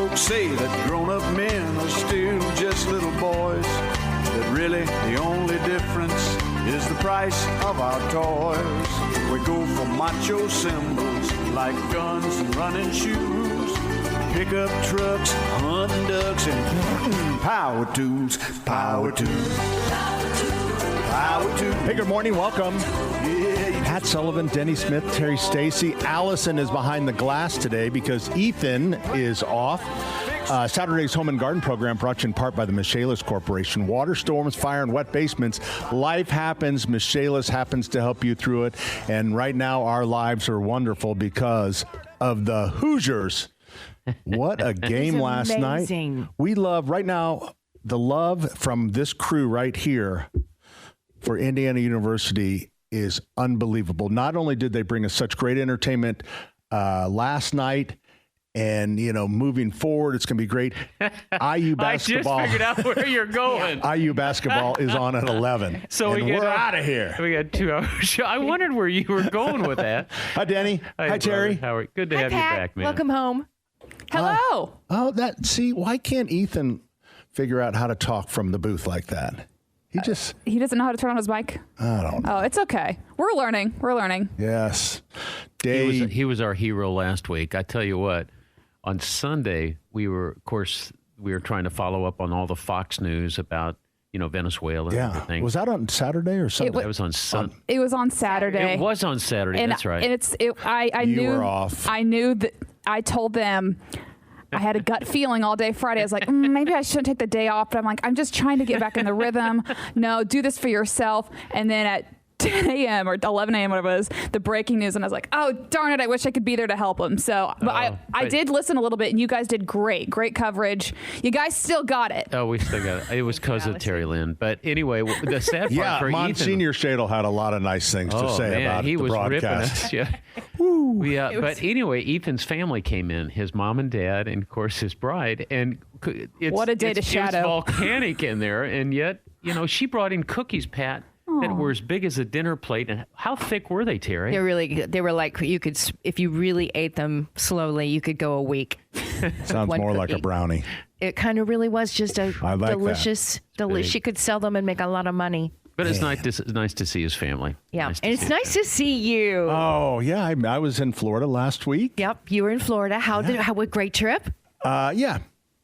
folks say that grown-up men are still just little boys, that really the only difference is the price of our toys. We go for macho symbols like guns and running shoes, pickup trucks, hunting ducks, and power tools, power tools, power tools. Hey, good morning. Welcome. Pat Sullivan, Denny Smith, Terry Stacy. Allison is behind the glass today because Ethan is off. Saturday's Home and Garden program brought to you in part by the Michaelis Corporation. Water storms, fire, and wet basements. Life happens. Michaelis happens to help you through it. And right now, our lives are wonderful because of the Hoosiers. What a game last night. We love, right now, the love from this crew right here for Indiana University is unbelievable. Not only did they bring us such great entertainment last night, and, you know, moving forward, it's going to be great. IU basketball. I just figured out where you're going. IU basketball is on at 11. So we're out of here. We got 2 hours show. I wondered where you were going with that. Hi, Danny. Hi, Terry. Howard. Good to have Pat. you back, man. Welcome home. Hello. See, why can't Ethan figure out how to talk from the booth like that? He doesn't know how to turn on his mic. I don't know. Oh, it's okay. We're learning. Yes. He was our hero last week. I tell you what, on Sunday, we were trying to follow up on all the Fox News about, Venezuela and everything. Was that on Saturday or Sunday? It was on Sunday. It was on Saturday. It was on Saturday. That's right. And I you knew were off. I knew that I told them I had a gut feeling all day Friday. I was like, maybe I shouldn't take the day off. But I'm like, I'm just trying to get back in the rhythm. No, do this for yourself. And then at 10 a.m. or 11 a.m., whatever it was, the breaking news. And I was like, oh, darn it. I wish I could be there to help him. So but I did listen a little bit, and you guys did great coverage. You guys still got it. Oh, we still got it. It was because of Terry Lynn. But anyway, the sad part for Monsignor Ethan. Shadle had a lot of nice things to say about the broadcast. Ripping us. But anyway, Ethan's family came in, his mom and dad, and of course his bride. And what a day to shadow. It's volcanic in there. And yet, she brought in cookies, Pat, that were as big as a dinner plate. And how thick were they, Terry? They're really good. They were like, you could, if you really ate them slowly, you could go a week. Sounds more like a brownie. It kind of really was just a delicious. You could sell them and make a lot of money. But it's nice to see his family. Yeah, and it's nice to see you. Oh, yeah. I was in Florida last week. Yep, you were in Florida. How a great trip? Yeah.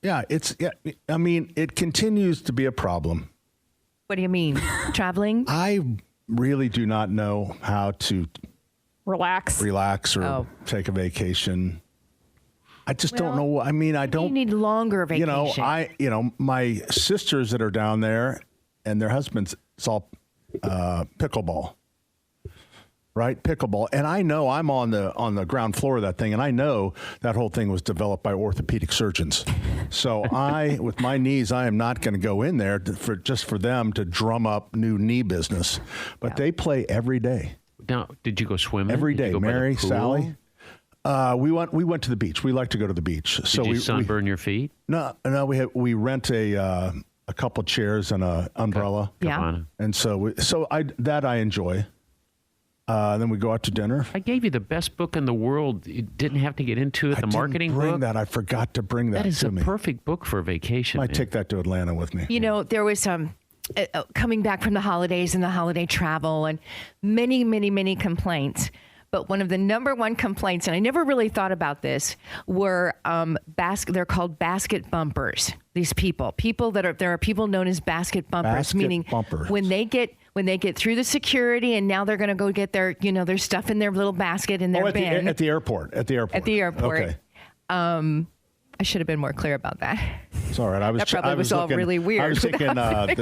I mean, it continues to be a problem. What do you mean? Traveling? I really do not know how to relax or take a vacation. I just don't know. I mean, I don't. You need longer vacation. My sisters that are down there and their husbands, it's all pickleball. Right? Pickleball. And I know I'm on the ground floor of that thing, and I know that whole thing was developed by orthopedic surgeons. So with my knees, I am not going to go in there for them to drum up new knee business. But they play every day. Now, did you go swimming? Every day. Mary, Sally. We went to the beach. We like to go to the beach. Did you sunburn your feet? No. We rent a couple chairs and an umbrella. Yeah. And so I enjoy. Then we go out to dinner. I gave you the best book in the world. You didn't have to get into it. The marketing book. I forgot to bring that. That is a perfect book for a vacation. Might take that to Atlanta with me. There was coming back from the holidays and the holiday travel and many, many, many complaints. But one of the number one complaints, and I never really thought about this, were they're called basket bumpers. These people there are people known as basket bumpers, meaning when they get through the security and now they're going to go get their their stuff in their little basket in their bin at the airport. Okay. I should have been more clear about that. It's all right. I was all really weird. I was thinking the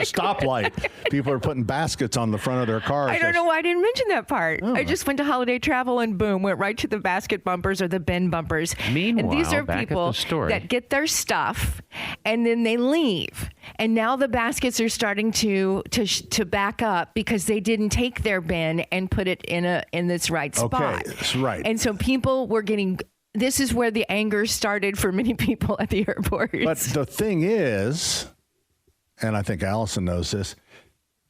stoplight. People are putting baskets on the front of their cars. I don't know why I didn't mention that part. Oh. I just went to holiday travel and boom, went right to the basket bumpers or the bin bumpers. Meanwhile, and these are back people at the story, that get their stuff and then they leave. And now the baskets are starting to back up because they didn't take their bin and put it in this right spot. Okay, that's right. And so people were getting. This is where the anger started for many people at the airport. But the thing is, and I think Allison knows this,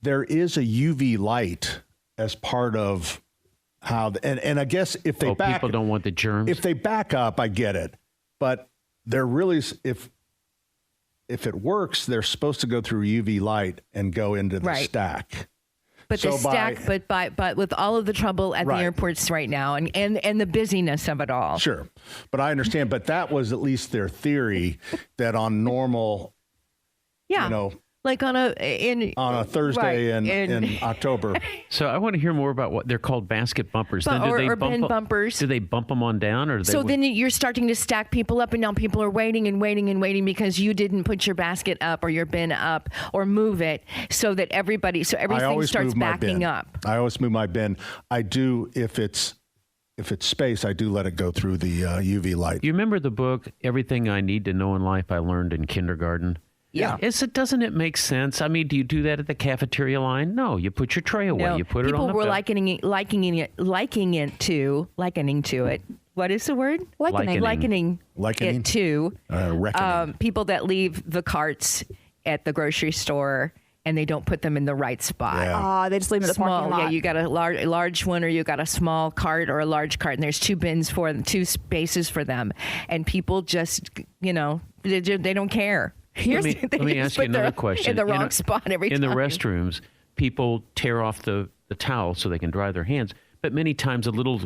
there is a UV light as part of how, and I guess if they people don't want the germs. If they back up, I get it. But they're really, if it works, they're supposed to go through UV light and go into the stack. But So the stack, but with all of the trouble at the Right. airports right now and the busyness of it all. Sure. But I understand. But that was at least their theory that on normal, Yeah. you know, Like on a Thursday right, in October. So I want to hear more about what they're called basket bumpers. Then or bin bumpers. Do they bump them on down, or do So they, then you're starting to stack people up, and now people are waiting and waiting and waiting because you didn't put your basket up or your bin up or move it so that everything starts backing up. I always move my bin. I do if it's space. I do let it go through the UV light. You remember the book Everything I Need to Know in Life I Learned in Kindergarten? Yeah. Doesn't it make sense? I mean, do you do that at the cafeteria line? No, you put your tray away. No, You put it on the people were belt. likening to it. What is the word? Likening. Likening? It to Reckoning. people that leave the carts at the grocery store and they don't put them in the right spot. Yeah. They just leave them in the Small, parking lot. yeah. You got a large one, or you got a small cart or a large cart, and there's two bins for them, two spaces for them, and people just, they don't care. Let me ask you another question. In the wrong spot every time. In the restrooms, people tear off the towel so they can dry their hands, but many times the little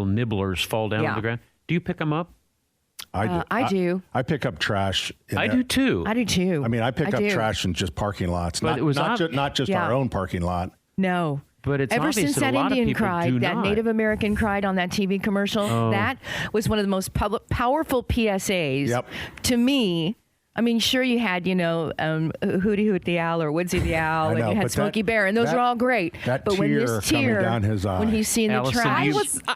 nibblers fall down on the ground. Do you pick them up? I do. I pick up trash. I do too. I do too. I mean, I pick up trash in just parking lots, But it was not just our own parking lot. No. But it's ever obvious since that a that lot of Indian people cried, do that not. Native American cried on that TV commercial, that was one of the most powerful PSAs. Yep. To me, I mean, sure, you had, Hootie Hoot the Owl or Woodsy the Owl, I and know, you had but Smokey Bear, and those that- are all great. that But when tear this coming tear, down his eye. when he's seen the Allison, trash,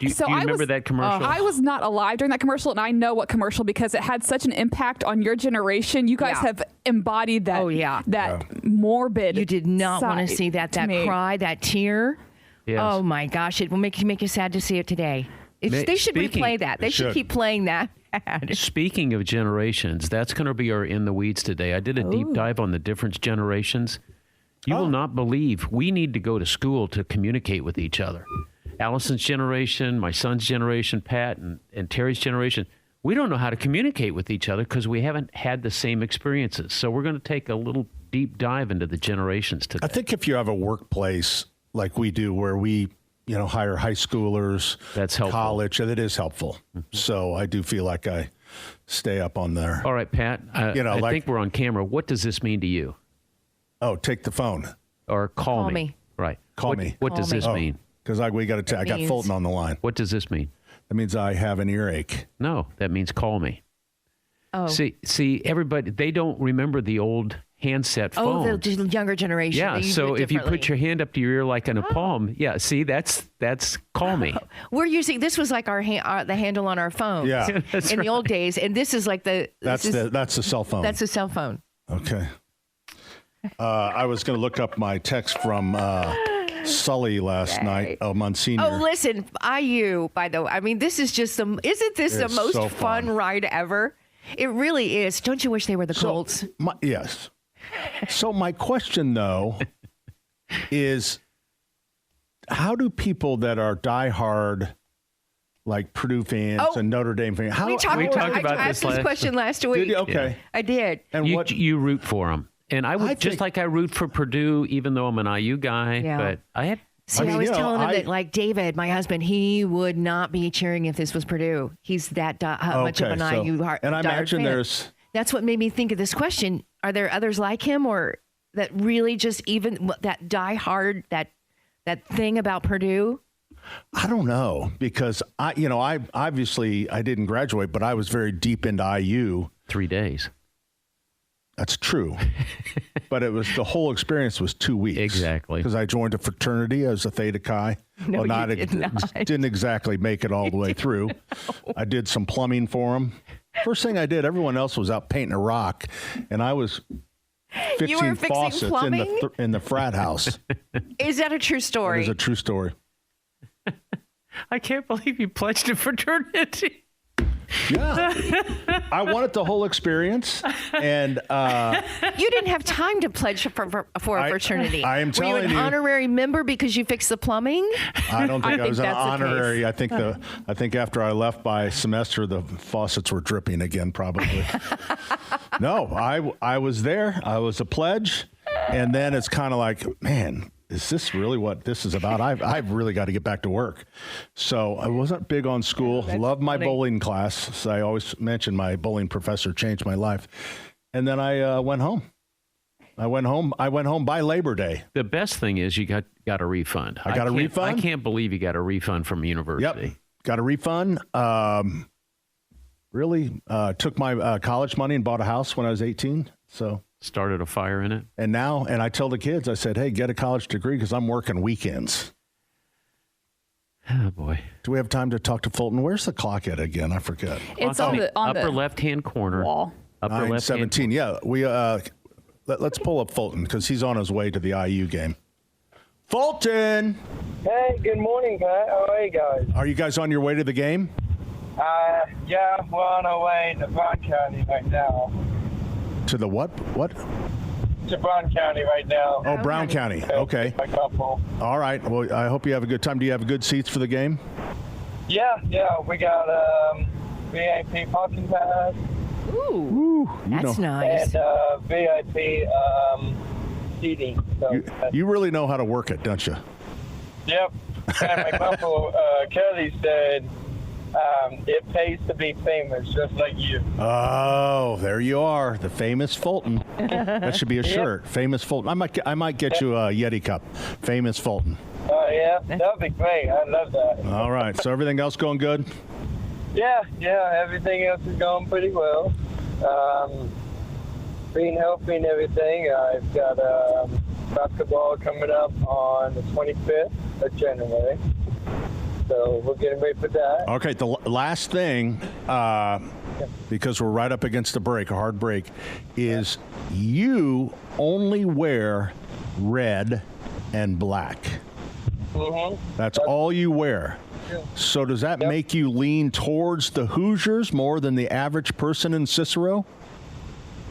do you remember that commercial? I was not alive during that commercial, and I know what commercial because it had such an impact on your generation. You guys Yeah. have embodied that. Oh, yeah. That morbid. you did not want to side see that to me. cry, that tear. Yes. Oh my gosh, it will make you sad to see it today. They should Speaking- replay that. They should should. keep playing that ad. Speaking of generations, that's going to be our In the Weeds today. I did a deep dive on the different generations. You will not believe we need to go to school to communicate with each other. Allison's generation, my son's generation, Pat, and Terry's generation, we don't know how to communicate with each other because we haven't had the same experiences. So we're going to take a little deep dive into the generations today. I think if you have a workplace like we do where we hire high schoolers, That's helpful. college, that is helpful. So I do feel like I stay up on there. All right, Pat, I think we're on camera. What does this mean to you? Oh, take the phone. Or call Call me. Right. Call me. What does this mean? Because I got means- Fulton on the line. What does this mean? That means I have an earache. No, that means call me. Oh. See, everybody, they don't remember the old handset phone. Oh, the younger generation. Yeah, they use so it if you differently. put your hand up to your ear like in a palm, see, that's call me. We're using this was like the handle on our phone. Yeah. That's in the old days, and this is like That's the cell phone. That's a cell phone. Okay. I was going to look up my text from Sully last night, Monsignor. Oh, listen, IU. By the way, I mean this is just isn't this the It's most so fun fun. ride ever? It really is. Don't you wish they were the Colts? Yes. So my question, though, is how do people that are diehard, like Purdue fans and Notre Dame fans, We talked talked about I this asked this last- question last week. Did you? Okay. I did. And You root for them. And I would, just think- like I root for Purdue, even though I'm an IU guy, Yeah. but I had... See, mean, I was you know, telling him I- that, like David, my husband, he would not be cheering if this was Purdue. He's that much of an Okay, so- IU heart. and I diehard imagine fan. there's- That's what made me think of this question. Are there others like him, or that really just even that diehard that thing about Purdue? I don't know, because I obviously I didn't graduate, but I was very deep into IU. 3 days. That's true. But the whole experience was 2 weeks. Exactly. Because I joined a fraternity as a Theta Chi. No, well, you did not. Didn't exactly make it all the way through. I did some plumbing for them. First thing I did, everyone else was out painting a rock, and I was fixing fixing faucets plumbing? in the frat house. Is that a true It story? is a true story. I can't believe you pledged a fraternity. Yeah. I wanted the whole experience. And You didn't have time to pledge for a fraternity. I am telling Were you an honorary member because you fixed the plumbing? I don't think I was an that's the honorary. case. I think after I left by semester, the faucets were dripping again, probably. No, I was there. I was a pledge. And then it's kind of like, man, is this really what this is about? I've really got to get back to work. So I wasn't big on school. Loved my bowling class. So I always mention my bowling professor changed my life. And then I went home. I went home by Labor Day. The best thing is you got a refund. I got a refund? I can't believe you got a refund from university. Yep. Got a refund. Really took my college money and bought a house when I was 18. So Started a fire in it. and I tell the kids, I said, hey, get a college degree because I'm working weekends. Oh, boy. Do we have time to talk to Fulton? Where's the clock at again? I forget. It's on the upper left-hand corner. wall. Upper left-hand 9:17. Yeah, we let's pull up Fulton because he's on his way to the IU game. Fulton, Hey, good morning, Pat. How are you guys? are you guys on your way to the game? Yeah, we're on our way to Brown County right now. To the what? What? To Brown County right now. Oh, Brown County. Okay. My couple. All right. Well, I hope you have a good time. Do you have good seats for the game? Yeah, we got VIP parking pass Ooh, that's nice. and VIP seating. So, You really know how to work it, don't you? yep. And my couple, Kelly said, it pays to be famous, just like you. Oh, there you are, the famous Fulton. That should be a shirt, famous Fulton. I might get you a Yeti cup, famous Fulton. Oh, yeah, that'd be great. I love that. All right. So everything else going good? Yeah, everything else is going pretty well. Being healthy and everything. I've got basketball coming up on the 25th of January. So we're getting ready for that. Okay. The last thing, because we're right up against the break, a hard break, is you only wear red and black. Mm-hmm. That's all you wear. So does that make you lean towards the Hoosiers more than the average person in Cicero?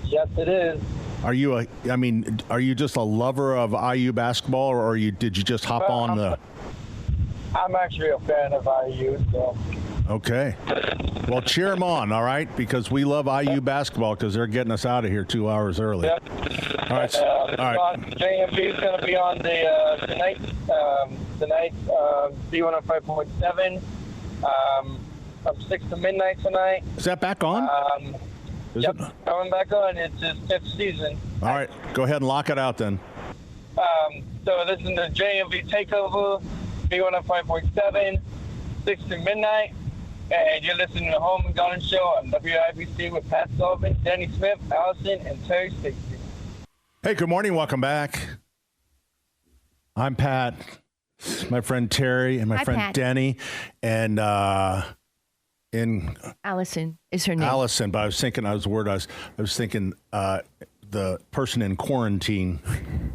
Yes, it is. Are you just a lover of IU basketball, or did you just hop on the? I'm actually a fan of IU, so. Okay. Well, cheer them on, all right? Because we love IU basketball because they're getting us out of here 2 hours early. Yep. All right. All right. JMB is going to be on the tonight B105.7 from 6 to midnight tonight. Is that back on? Is Yep, it? coming back on. It's his 5th season. All right. Go ahead and lock it out then. So this is the JMV Takeover, B105.7, 6 to midnight. And you're listening to Home and Garden Show on WIBC with Pat Sullivan, Denny Smith, Allison, and Terry Stacy. Hey, good morning. Welcome back. I'm Pat. My friend Terry and my friend Pat. Denny. And Allison is her name. Allison, but I was thinking the person in quarantine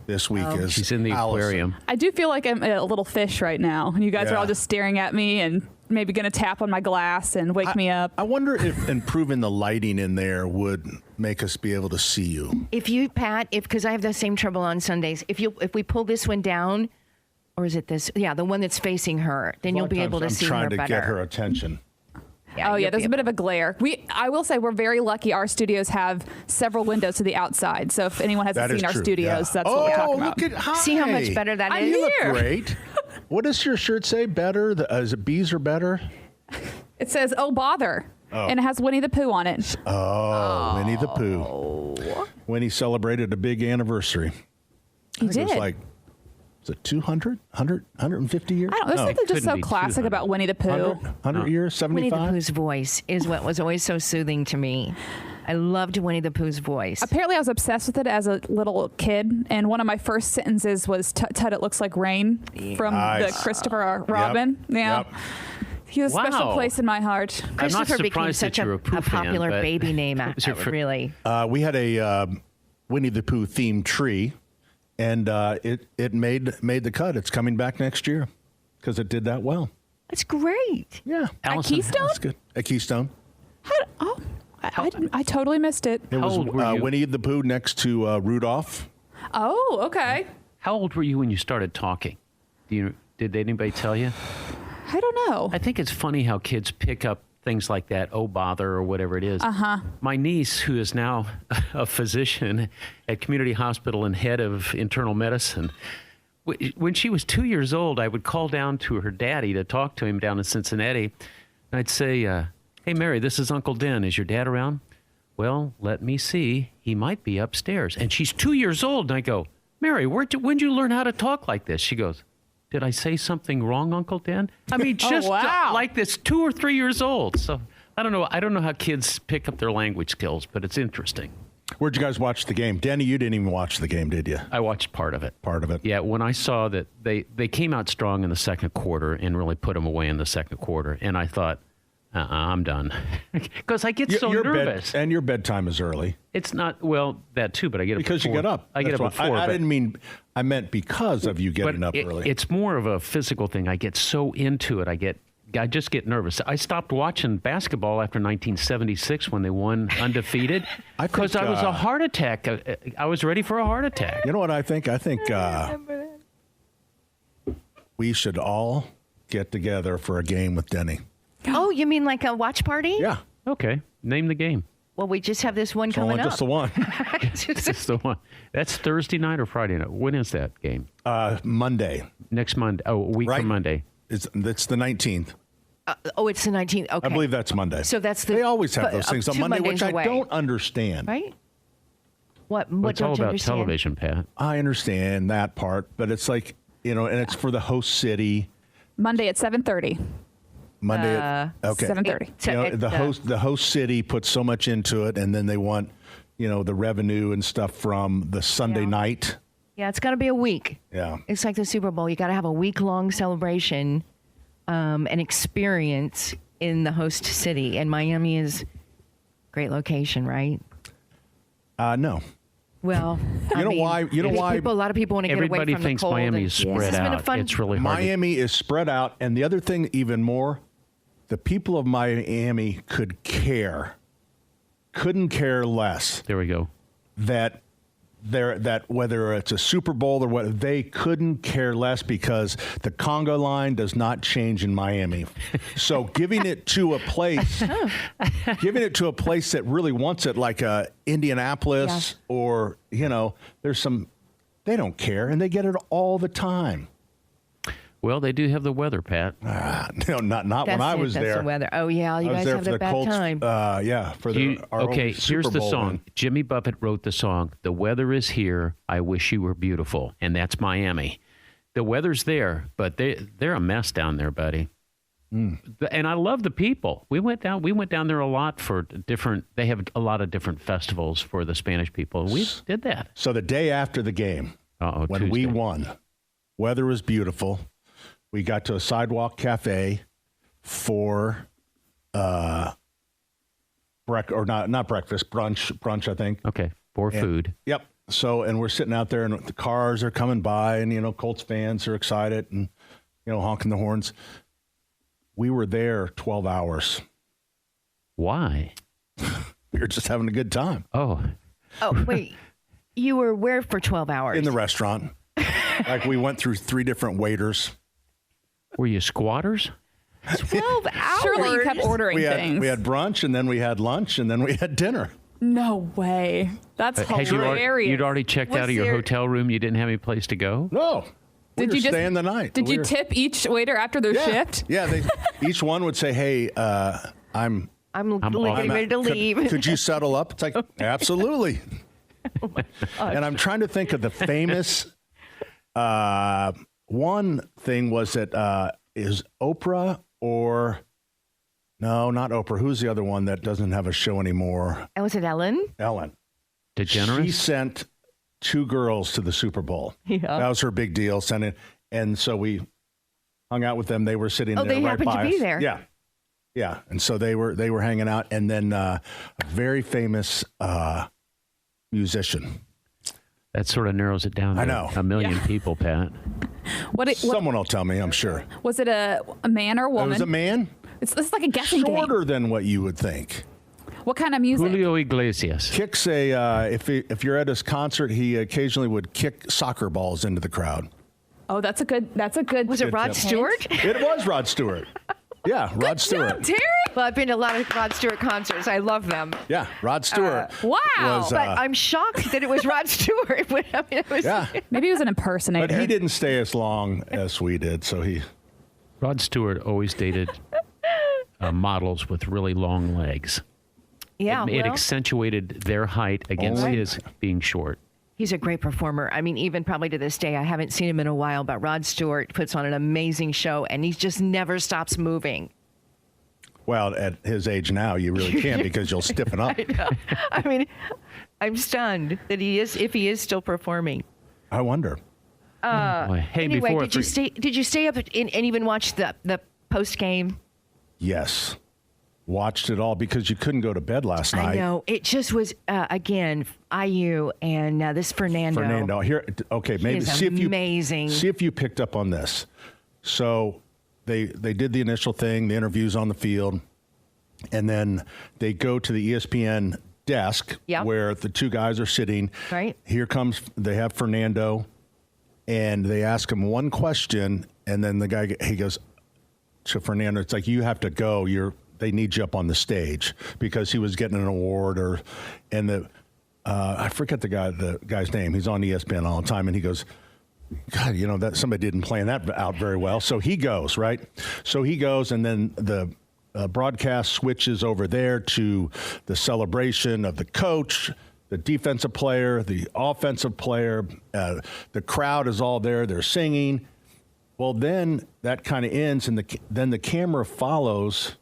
this week is She's in the Allison. aquarium. I do feel like I'm a little fish right now, and you guys are Yeah. all just staring at me and maybe going to tap on my glass and wake me up. I wonder if improving the lighting in there would make us be able to see you. If you, Pat, because I have the same trouble on Sundays, if we pull this one down, or is it this? Yeah, the one that's facing her, then you'll be able to see her I'm better. trying to get her attention. Oh, yeah, you'll there's be a bit of a glare. I will say we're very lucky. Our studios have several windows to the outside. So if anyone hasn't That is seen our true, studios, yeah. that's what we're talking about. Look at hi. See how much better that I'm is? You look here. great. What does your shirt say? Better? Is it bees are better? It says, "Oh bother," and it has Winnie the Pooh on it. Oh, Winnie the Pooh. Winnie celebrated a big anniversary. He I think did. It was like, was it 200, 100, 150 years? I don't know. There's No, something just couldn't so be classic 200. about Winnie the Pooh. 100 years, Winnie the 75? Pooh's voice is what was always so soothing to me. I loved Winnie the Pooh's voice. Apparently, I was obsessed with it as a little kid, and one of my first sentences was "Tut tut, it looks like rain" from Nice. the Christopher Robin. Yeah, Yep. he has a special Wow. place in my heart. I'm not Christopher became surprised such that you're a a Pooh popular fan, but- baby name, Is your fr- really. We had a Winnie the Pooh themed tree, and it made the cut. It's coming back next year because it did that well. That's great. Yeah. A Allison, Keystone? That's good. A Keystone. I totally missed it. It was old were you? Winnie the Pooh next to Rudolph. Oh, okay. How old were you when you started talking? Did anybody tell you? I don't know. I think it's funny how kids pick up things like that, oh, bother, or whatever it is. My niece, who is now a physician at Community Hospital and head of internal medicine, when she was 2 years old, I would call down to her daddy to talk to him down in Cincinnati. And I'd say, hey, Mary, this is Uncle Den. Is your dad around? Well, let me see. He might be upstairs. And she's 2 years old. And I go, Mary, when'd you learn how to talk like this? She goes, did I say something wrong, Uncle Dan? I mean, just like this, 2 or 3 years old. So I don't know. I don't know how kids pick up their language skills, but it's interesting. Where'd you guys watch the game? Denny, you didn't even watch the game, did you? I watched part of it. Part of it. Yeah, when I saw that they came out strong in the second quarter and really put them away in the second quarter, and I thought, I'm done. Because I get so nervous. And your bedtime is early. It's not, well, that too, but I get up because you get up. I get up at 4. I didn't mean, I meant because of you getting up early. It's more of a physical thing. I get so into it. I just get nervous. I stopped watching basketball after 1976 when they won undefeated because I was a heart attack. I was ready for a heart attack. You know what I think? I think we should all get together for a game with Denny. Oh, you mean like a watch party? Yeah. Okay. Name the game. Well, we just have this one coming up. Just the one. Just the one. That's Thursday night or Friday night? When is that game? Monday. Next Monday. Oh, a week from Monday. It's the 19th. It's the 19th. Okay. I believe that's Monday. So that's They always have those things on 2 Monday, Mondays which away. I don't understand. Right? What It's all don't you about understand? television, Pat. I understand that part, but it's like, and it's for the host city. Monday at 7:30. Monday okay. 7:30. The host city puts so much into it, and then they want, the revenue and stuff from the Sunday night. Yeah, it's got to be a week. Yeah. It's like the Super Bowl. You got to have a week-long celebration and experience in the host city. And Miami is a great location, right? No. Well, why? You know why? A lot of people want to get away from the cold. Everybody thinks Miami is spread out. It's really hard. Miami is spread out, and the other thing, even more, the people of Miami couldn't care less. There we go. That whether it's a Super Bowl or what, they couldn't care less because the Congo line does not change in Miami. So giving it to a place that really wants it, like Indianapolis or there's some, they don't care and they get it all the time. Well, they do have the weather, Pat. No, not when I was there. That's the weather. Oh, yeah, you guys have the bad Colts, time. For our here's the song. Win. Jimmy Buffett wrote the song, "The Weather is Here, I Wish You Were Beautiful," and that's Miami. The weather's there, but they're a mess down there, buddy. And I love the people. We went down there a lot for different. They have a lot of different festivals for the Spanish people. We did that. So the day after the game, when Tuesday. we won, weather was beautiful. We got to a sidewalk cafe for not breakfast, brunch, I think. Okay, for food. Yep. So, and we're sitting out there, and the cars are coming by, and Colts fans are excited, and honking the horns. We were there 12 hours. Why? We were just having a good time. Oh, wait. You were where for 12 hours? In the restaurant. Like we went through 3 different waiters. were you squatters? 12 hours? Surely you kept ordering things. We had brunch, and then we had lunch, and then we had dinner. No way. That's hilarious. You'd already checked out of your hotel room. You didn't have any place to go? No. We were staying the night. Did you tip each waiter after their shift? Yeah. Each one would say, "Hey, I'm getting ready to leave." Could you settle up? It's like, absolutely. And I'm trying to think of the famous. One thing was that is Oprah or no, not Oprah. Who's the other one that doesn't have a show anymore? Was it Ellen? Ellen. DeGeneres? She sent 2 girls to the Super Bowl. Yeah. That was her big deal. And so we hung out with them. They were sitting there they right happened by to be us. there. Yeah. Yeah. And so they were hanging out. And then a very famous musician. That sort of narrows it down to I know. 1 million people, Pat. Someone will tell me, I'm sure. Was it a man or a woman? It was a man. It's like a guessing game. Shorter than what you would think. What kind of music? Julio Iglesias. Kicks if you're at his concert, he occasionally would kick soccer balls into the crowd. Oh, that's a good. Was it Rod Stewart? It was Rod Stewart. Yeah, Rod Stewart. Job, Terry. Well, I've been to a lot of Rod Stewart concerts. I love them. Yeah, Rod Stewart. Wow. Was, But I'm shocked that it was Rod Stewart. Yeah, Maybe he was an impersonator. but he didn't stay as long as we did, so he. Rod Stewart always dated models with really long legs. Yeah, It accentuated their height against Only- his being short. he's a great performer. I mean, even probably to this day, I haven't seen him in a while, but Rod Stewart puts on an amazing show, and he just never stops moving. Well, at his age now, you really can't because you'll stiffen up. I know. I mean, I'm stunned that if he is still performing. I wonder. Boy. Hey, Anyway, before did you stay up and even watch the post game? Yes. Watched it all because you couldn't go to bed last night. I know. It just was, again, IU and this Fernando. Here, okay, maybe is see amazing. if you picked up on this. So they did the initial thing, the interviews on the field, and then they go to the ESPN desk where the two guys are sitting. Right. They have Fernando, and they ask him one question, and then he goes to Fernando, it's like, you have to go. They need you up on the stage, because he was getting an award I forget the guy's name. He's on ESPN all the time, and he goes, God, that somebody didn't plan that out very well. So he goes, right? So he goes, and then the broadcast switches over there to the celebration of the coach, the defensive player, the offensive player. The crowd is all there. They're singing. Well, then that kind of ends, and then the camera follows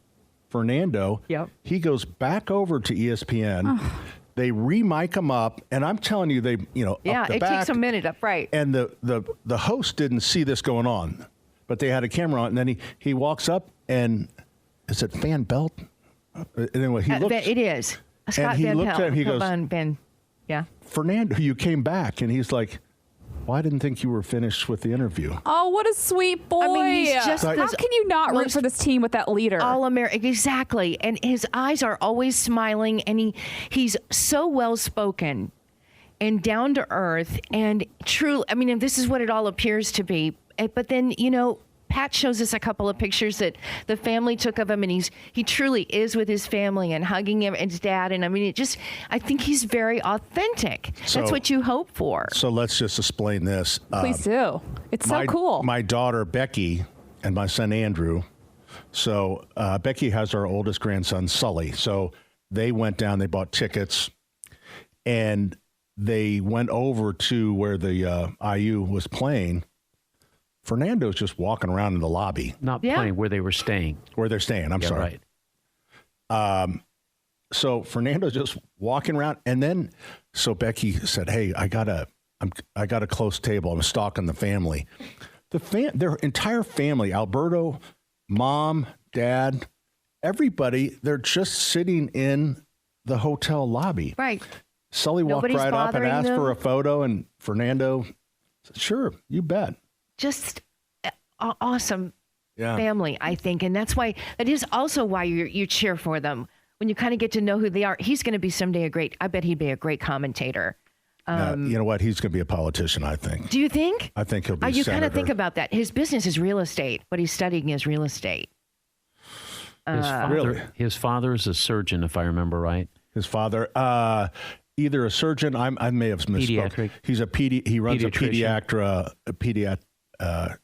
Fernando. Yep. He goes back over to ESPN. They re-mic him up, and I'm telling you, up the it back, takes a minute up, right? and the host didn't see this going on, but they had a camera on, and then he walks up, and is it Van Belt? Anyway, he looks. It is. Scott and he Van looked Pelt. at him, he goes, Ben. Yeah. Fernando, you came back, and he's like, well, I didn't think you were finished with the interview. Oh, what a sweet boy. I mean, he's just How can you not root for this team with that leader? All American, exactly. And his eyes are always smiling, and he's so well spoken and down to earth and true. I mean, and this is what it all appears to be. But then, Pat shows us a couple of pictures that the family took of him, and he truly is with his family and hugging him and his dad. And I mean, I think he's very authentic. That's what you hope for. So let's just explain this. Please do. It's so cool. My daughter, Becky, and my son, Andrew. So Becky has our oldest grandson, Sully. So they went down, they bought tickets, and they went over to where the IU was playing. Fernando's just walking around in the lobby. Not playing, where they were staying. Where they're staying, I'm sorry. Right. So Fernando's just walking around, and then Becky said, "Hey, I got a close table. I'm stalking the family. Their entire family, Alberto, mom, dad, everybody, they're just sitting in the hotel lobby." Right. Sully Nobody's walked right up and bothering asked them. for a photo, and Fernando said, "Sure, you bet." Just awesome Yeah. family, I think. And that is also why you cheer for them. When you kind of get to know who they are, he's going to be someday I bet he'd be a great commentator. You know what? He's going to be a politician, I think. Do you think? I think he'll be You kind of senator. think about that. His business is real estate. What he's studying is real estate. Really? His father is a surgeon, if I remember right. His father, either a surgeon. I may have misspoke. Pediatric. He runs a Pediatrician.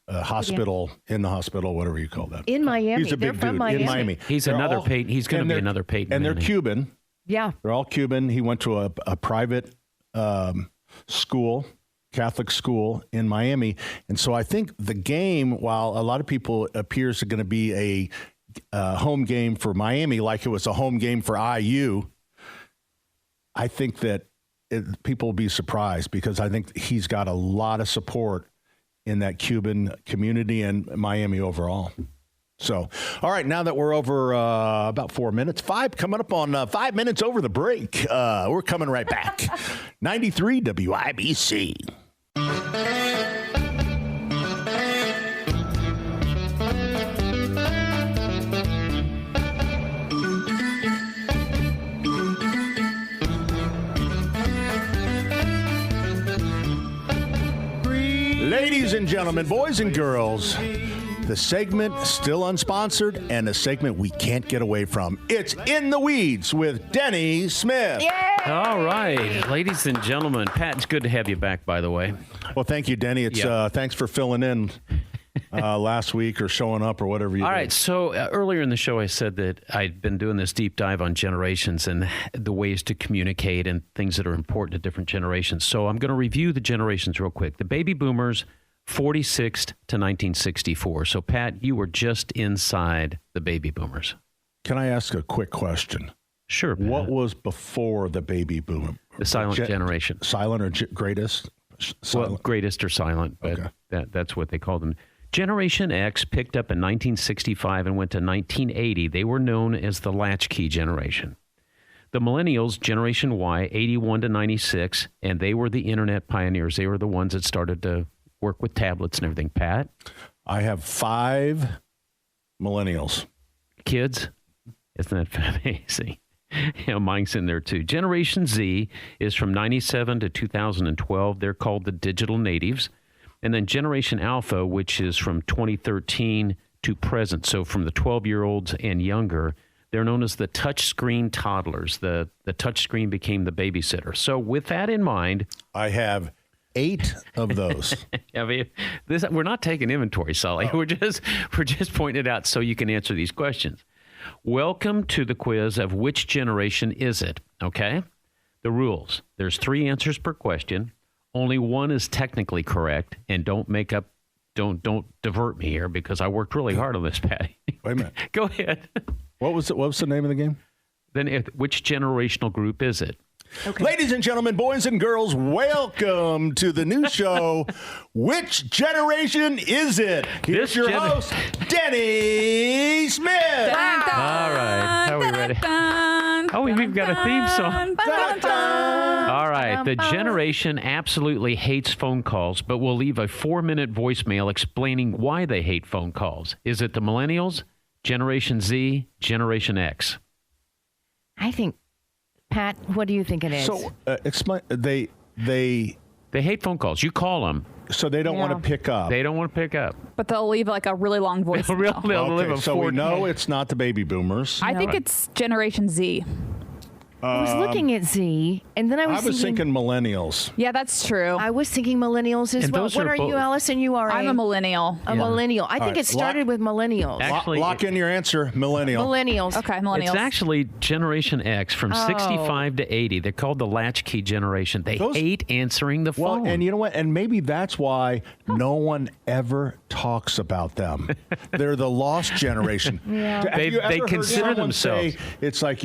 hospital in the hospital, whatever you call that. In Miami. He's a They're big from dude Miami. in Miami. He's They're another all- Peyton. He's going to and be they're- another Peyton And they're Manning. Cuban. Yeah. They're all Cuban. He went to a private school, Catholic school in Miami. And so I think the game, while a lot of people appears to going to be a home game for Miami, like it was a home game for IU, I think that people will be surprised, because I think he's got a lot of support in that Cuban community and Miami overall. So, all right, now that we're over about 4 minutes, coming up on 5 minutes over the break, we're coming right back. 93 WIBC. Ladies and gentlemen, boys and girls, the segment still unsponsored and a segment we can't get away from. It's In the Weeds with Denny Smith. Yay! All right, ladies and gentlemen. Pat, it's good to have you back, by the way. Well, thank you, Denny. It's thanks for filling in last week or showing up or whatever you did. All right, so earlier in the show, I said that I'd been doing this deep dive on generations and the ways to communicate and things that are important to different generations. So I'm going to review the generations real quick. The baby boomers, 46 to 1964. So, Pat, you were just inside the baby boomers. Can I ask a quick question? Sure, Pat. What was before the baby boom? The silent generation. Silent or greatest? Silent. Well, greatest or silent, but Okay. that's what they called them. Generation X picked up in 1965 and went to 1980. They were known as the latchkey generation. The millennials, Generation Y, 81 to 96, and they were the internet pioneers. They were the ones that started to work with tablets and everything. Pat? I have 5 millennials. Kids? Isn't that amazing? Yeah, mine's in there too. Generation Z is from 97 to 2012. They're called the digital natives. And then Generation Alpha, which is from 2013 to present. So from the 12-year-olds and younger, they're known as the touchscreen toddlers. The touchscreen became the babysitter. So with that in mind, I have 8 of those. I mean, we're not taking inventory, Sully. We're just pointing it out so you can answer these questions. Welcome to the quiz of which generation is it? Okay. The rules: there's 3 answers per question. Only one is technically correct, and don't divert me here because I worked really hard on this, Patty. Wait a minute. Go ahead. What was the name of the game? Then which generational group is it? Okay. Ladies and gentlemen, boys and girls, welcome to the new show, Which Generation Is It? Here's your host, Denny Smith. Dun, dun, All right. How are we ready? dun, Oh, we've got a theme song. dun, dun. All right. The generation absolutely hates phone calls, but will leave a 4-minute voicemail explaining why they hate phone calls. Is it the millennials, Generation Z, Generation X? I think, Pat, what do you think it is? So explain. They hate phone calls. You call them. So they don't want to pick up. They don't want to pick up. But they'll leave like a really long voice. They'll leave Okay, a so we 4 know it's not the baby boomers. I think it's Generation Z. I was looking at Z, and then I was thinking millennials. Yeah, that's true. I was thinking millennials as And well. those What are are you, both- Allison? You are I'm a millennial. a millennial. I think right, it started with millennials. Actually, Lock in your answer, millennial. Millennials. Okay, millennials. it's actually Generation X from 65 to 80. They're called the latchkey generation. They hate answering the phone. Well, and you know what? And maybe that's why no one ever talks about them. They're the lost generation. Have They- you ever they heard consider someone themselves- say, it's like,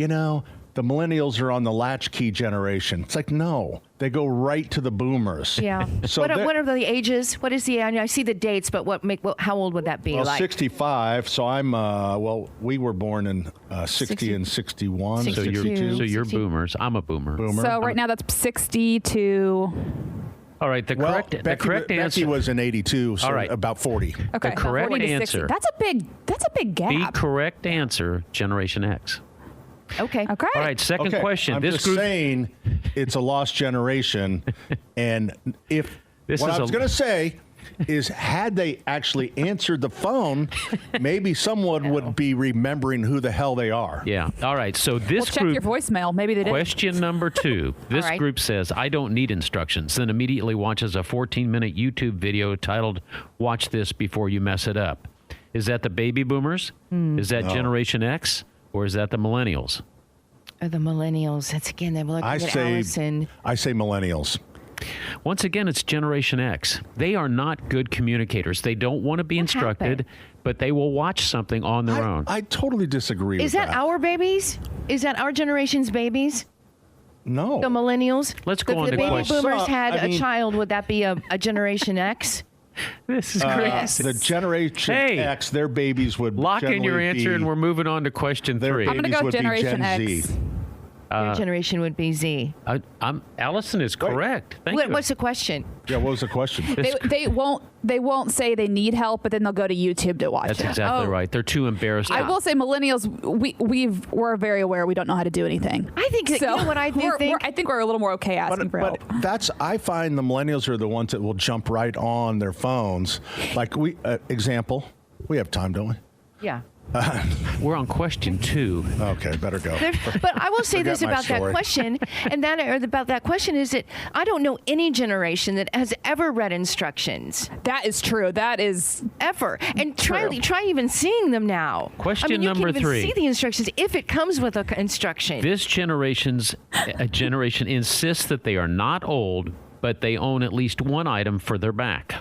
the millennials are on the latchkey generation. It's like, no, they go right to the boomers. Yeah. So what are the ages? What is the? I see the dates, but how old would that be? Well, like 65. So I'm. We were born in 60 and 61, 62. 62. So you're 60. boomers. I'm a boomer. So right now that's 60 to. All right. The correct Becky answer was in 82. So All right. about 40. Okay, The correct 40 to 60. answer. That's a big The gap. correct answer, Generation X. Okay. Okay. All right. Second Okay, question. I'm This just group. saying it's a lost generation. And if This what is I was a- going to say is had they actually answered the phone, maybe someone would be remembering who the hell they are. Yeah. All right. So Well, this check group. your voicemail. Maybe they did. Question number 2. This All right. group says, I don't need instructions, then immediately watches a 14-minute YouTube video titled, Watch This Before You Mess It Up. Is that the baby boomers? Is that Generation X? Or is that the millennials? Or the millennials. That's again. They were looking I at say Allison. millennials. Once again, it's Generation X. They are not good communicators. They don't want to be instructed, happened? but they will watch something on their own. I totally disagree with Is that our babies? Is that our generation's babies? No. The millennials. Let's go If on the to baby questions. boomers Well, had I mean- a child, would that be a Generation X? This is Yes. crazy. The Generation Hey. X, their babies would Lock in your generally answer, be- and we're moving on to question their 3. I'm gonna babies go would be Generation Gen X. Z. Your generation would be Z. Allison is correct. Thank you. What's the question? Yeah, what was the question? They won't say they need help, but then they'll go to YouTube to watch That's it. exactly right. They're too embarrassed. I will say millennials, we're very aware we don't know how to do anything. I think that, you know what I do think? I think we're a little more okay asking for help. I find the millennials are the ones that will jump right on their phones. Like example, we have time, don't we? Yeah. We're on question 2. Okay, better go. But I will say this about that question, and about that question is that I don't know any generation that has ever read instructions. That is true. That is ever. And try even seeing them now. Question number 3. You can even see the instructions if it comes with an instruction. This generation insists that they are not old, but they own at least one item for their back.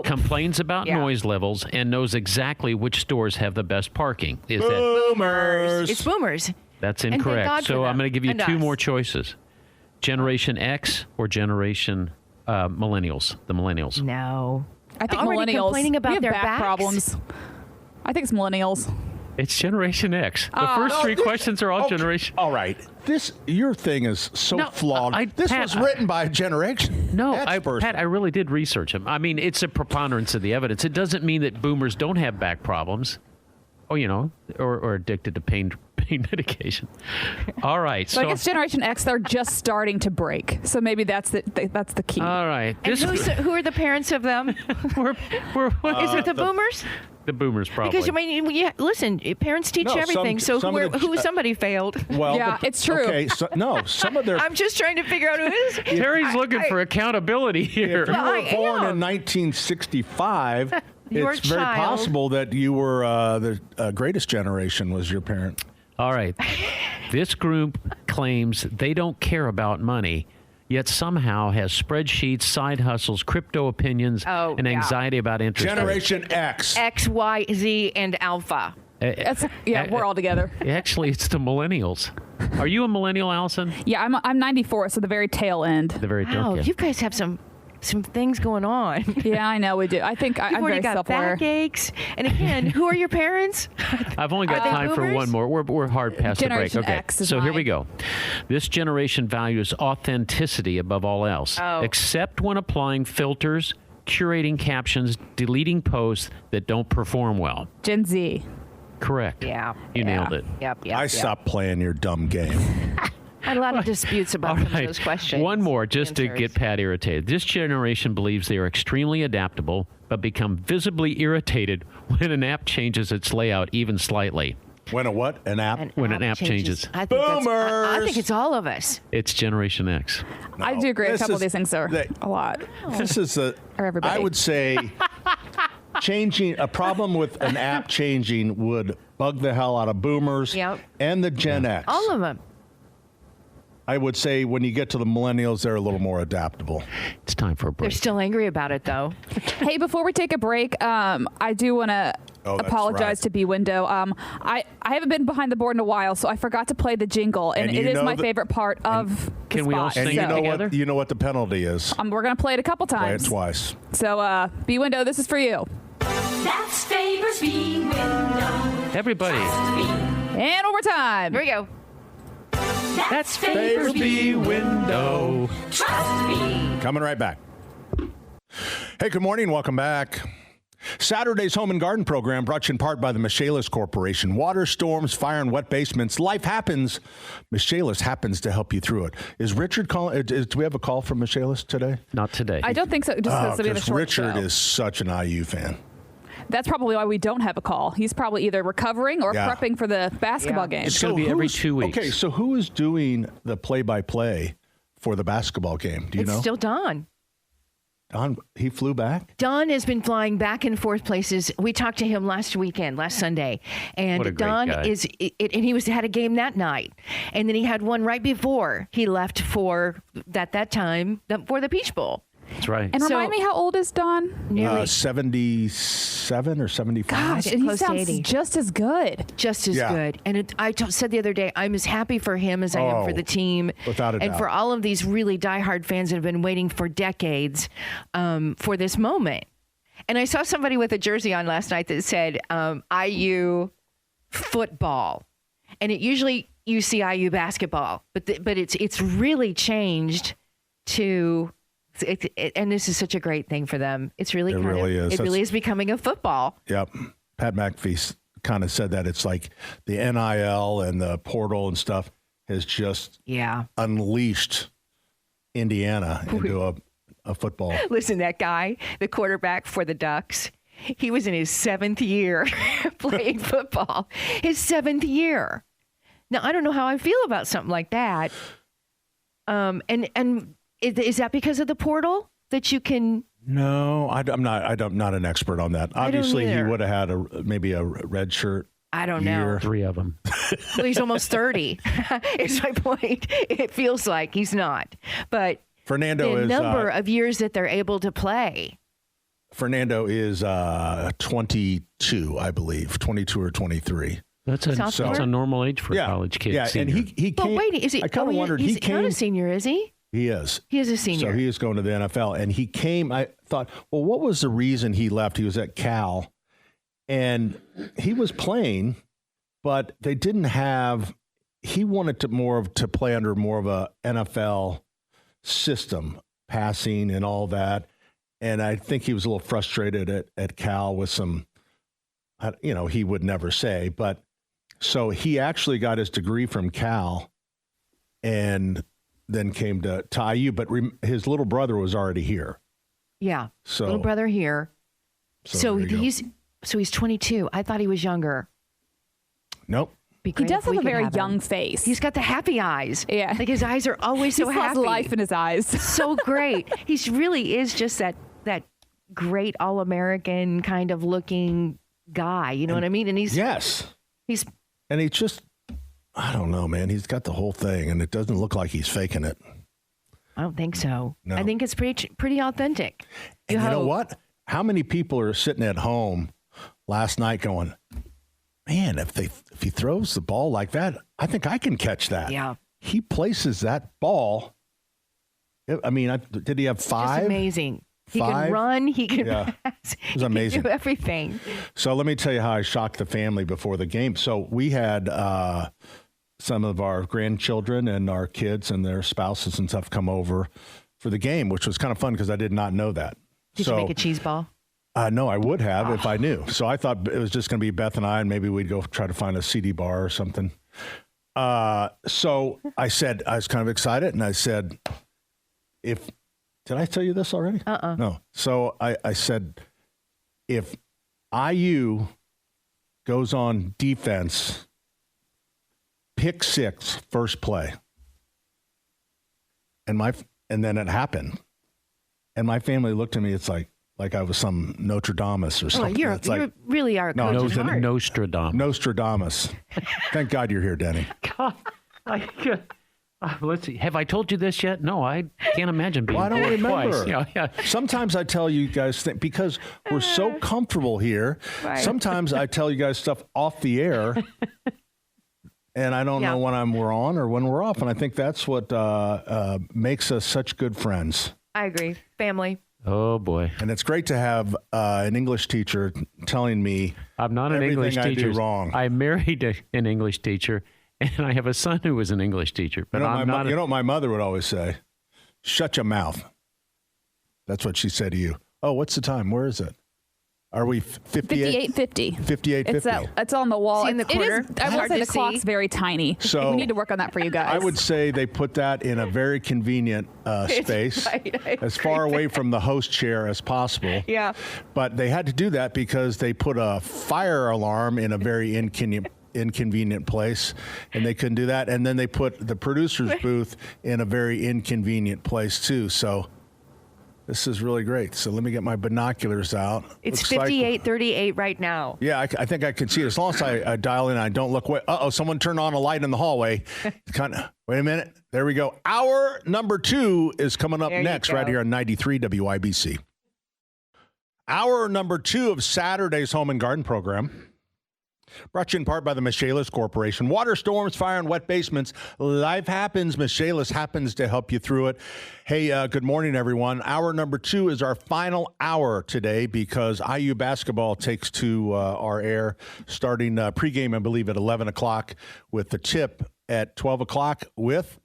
Complains about noise levels and knows exactly which stores have the best parking. Is that boomers? It's boomers. That's incorrect. So I'm going to give you 2 more choices: Generation X or Generation Millennials. The Millennials. No, I think already millennials complaining about we have their back backs? problems. I think it's millennials. It's Generation X. The first 3 questions are all generation. All right. Your thing is so flawed. This was written by a generation. No, Pat, I really did research them. I mean, it's a preponderance of the evidence. It doesn't mean that boomers don't have back problems. Or addicted to pain medication. All right. So I guess Generation X, they're just starting to break. So maybe that's the key. All right. And who are the parents of them? Is it the boomers? The boomers, probably. Because listen, parents teach everything. Who somebody failed. Well, yeah, it's true. Okay, some of their. I'm just trying to figure out who is. Terry's looking for accountability here. If you were born in 1965, it's very possible that you were the greatest generation was your parent. All right. This group claims they don't care about money, yet somehow has spreadsheets, side hustles, crypto opinions, and anxiety about interest Generation rates. X, Y, Z, and Alpha. We're all together. Actually, it's the millennials. Are you a millennial, Allison? Yeah, I'm 94, so the very tail end. The very tail end. You guys have some things going on. Yeah, I know we do. I think I'm very self-aware. Backaches. And again, who are your parents? I've only got time for one more. We're hard past Generation the break. Okay, X is so here mine. we go. This generation values authenticity above all else, except when applying filters, curating captions, deleting posts that don't perform well. Gen Z. Correct. Yeah. You nailed it. Yep. I stopped playing your dumb game. I had a lot of disputes about some of those questions. One more, just to get Pat irritated. This generation believes they are extremely adaptable, but become visibly irritated when an app changes its layout even slightly. When a what? An app? When an app changes. I think it's all of us. It's Generation X. No, I do agree. A couple of these things are a lot. This is Or everybody. I would say changing a problem with an app changing would bug the hell out of boomers and the Gen X. All of them. I would say when you get to the millennials, they're a little more adaptable. It's time for a break. They're still angry about it, though. Hey, before we take a break, I do want to apologize to B-Window. I haven't been behind the board in a while, so I forgot to play the jingle, and it is my favorite part of the Can we all spot. sing it together? You know what the penalty is. We're going to play it a couple Play times. it twice. So, B-Window, this is for you. That's Faber's B-Window. Everybody. And overtime. Here we go. That's Faber's B-Window. Trust me. Coming right back. Hey, good morning. Welcome back. Saturday's Home and Garden program brought to you in part by the Michaelis Corporation. Water, storms, fire, and wet basements. Life happens. Michaelis happens to help you through it. Is Richard calling? Do we have a call from Michaelis today? Not today. I don't think so. Just because we have a short Richard show. is such an IU fan. That's probably why we don't have a call. He's probably either recovering or prepping for the basketball game. It's going to be every 2 weeks. Okay, so who is doing the play-by-play for the basketball game? Do you know? It's still Don. Don, he flew back? Don has been flying back and forth places. We talked to him last Sunday, and What a great Don guy. and he had a game that night, and then he had one right before he left for that time for the Peach Bowl. That's right. And remind me, how old is Don? Nearly 77 or 75. Gosh, and he close to sounds 80. just as good. just as good. And said the other day, I'm as happy for him as I am for the team. Without a and doubt. for all of these really diehard fans that have been waiting for decades for this moment. And I saw somebody with a jersey on last night that said IU football. And it usually UCIU basketball, but it's really changed to. And this is such a great thing for them. It's really It really is. It really is becoming a football. Yep. Pat McAfee kind of said that it's like the NIL and the portal and stuff has just unleashed Indiana into a football. Listen, that guy, the quarterback for the Ducks, he was in his 7th year playing football. His 7th year. Now, I don't know how I feel about something like that. And is that because of the portal that you can? No, I'm not an expert on that. Obviously, he would have had maybe a red shirt. I don't year. know. 3 of them. Well, he's almost 30. Is my point. It feels like he's not. But Fernando the number of years that they're able to play. Fernando is 22, I believe, 22 or 23. That's a normal age for a college kid. Yeah, senior. and he But came. wait, is he? I kind of wondered. He's He came. not a senior, is he? He is. He is a senior. So he is going to the NFL. And he came, I thought, well, what was the reason he left? He was at Cal, and he was playing, but they didn't have, he wanted to play under more of a NFL system, passing and all that. And I think he was a little frustrated at Cal with some, he would never say, but so he actually got his degree from Cal and then came to IU, but his little brother was already here. Yeah. So little brother here. So there you he's 22. I thought he was younger. Nope. He does have a very young face. He's got the happy eyes. Yeah. Like his eyes are always so he happy. has life in his eyes. So great. He really is just that great all-American kind of looking guy. You know what I mean? And he's and he just, I don't know, man. He's got the whole thing, and it doesn't look like he's faking it. I don't think so. No. I think it's pretty authentic. And you know what? How many people are sitting at home last night going, man, if he throws the ball like that, I think I can catch that. Yeah. He places that ball. I mean, did he have 5? Just amazing. He 5? can run. He can pass. It was amazing. He can do everything. So let me tell you how I shocked the family before the game. So we had some of our grandchildren and our kids and their spouses and stuff come over for the game, which was kind of fun because I did not know that. Did you make a cheese ball? No, I would have if I knew. So I thought it was just going to be Beth and I, and maybe we'd go try to find a CD bar or something. So I said, I was kind of excited, and I said, did I tell you this already? No. So I said, if IU goes on defense, pick 6, first play. And then it happened. And my family looked at me, it's like I was some Nostradamus or something. You really are a coach at heart. Nostradamus. Thank God you're here, Denny. God, let's see. Have I told you this yet? No, I can't imagine being I don't remember. twice. Yeah. Sometimes I tell you guys because we're so comfortable here. Right. Sometimes I tell you guys stuff off the air, and I don't know when we're on or when we're off. And I think that's what makes us such good friends. I agree. Family. Oh, boy. And it's great to have an English teacher telling me I'm not an English teacher. I do wrong. I married an English teacher, and I have a son who was an English teacher. But I'm not. You know what my mother would always say? Shut your mouth. That's what she said to you. Oh, what's the time? Where is it? Are we 58? 58:50. 58:50. It's on the wall. See in the corner? I will Hard say to the clock's see. very tiny. So we need to work on that for you guys. I would say they put that in a very convenient space, right. as far away from the host chair as possible. Yeah. But they had to do that because they put a fire alarm in a very inconvenient place, and they couldn't do that. And then they put the producer's booth in a very inconvenient place too. So this is really great. So let me get my binoculars out. It's Looks 58:38 right now. Yeah, I think I can see it. As long as I dial in, I don't look away. Someone turned on a light in the hallway. Wait a minute. There we go. Hour number 2 is coming up next right here on 93 WIBC. Hour number 2 of Saturday's Home and Garden program. Brought to you in part by the Michaelis Corporation. Water storms, fire, and wet basements. Life happens. Michaelis happens to help you through it. Hey, good morning, everyone. Hour number 2 is our final hour today because IU basketball takes to our air starting pregame, I believe, at 11 o'clock with the tip at 12 o'clock with,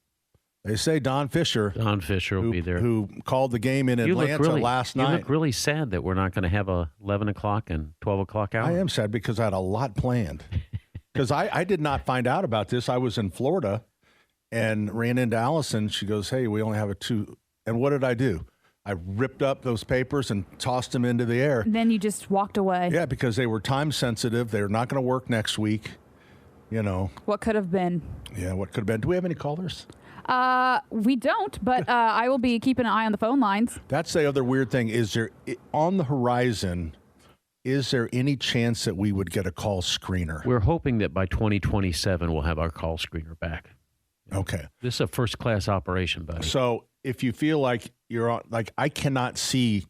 they say, Don Fisher. Don Fisher will be there. Who called the game in Atlanta last night. You look really sad that we're not going to have a 11 o'clock and 12 o'clock hour. I am sad because I had a lot planned. Because I did not find out about this. I was in Florida and ran into Allison. She goes, hey, we only have a 2. And what did I do? I ripped up those papers and tossed them into the air. And then you just walked away. Yeah, because they were time sensitive. They're not going to work next week. You know. What could have been? Yeah, what could have been. Do we have any callers? We don't, but I will be keeping an eye on the phone lines. That's the other weird thing. Is there, on the horizon, is there any chance that we would get a call screener? We're hoping that by 2027 we'll have our call screener back. Okay. This is a first-class operation, buddy. So if you feel like you're on, like I cannot see,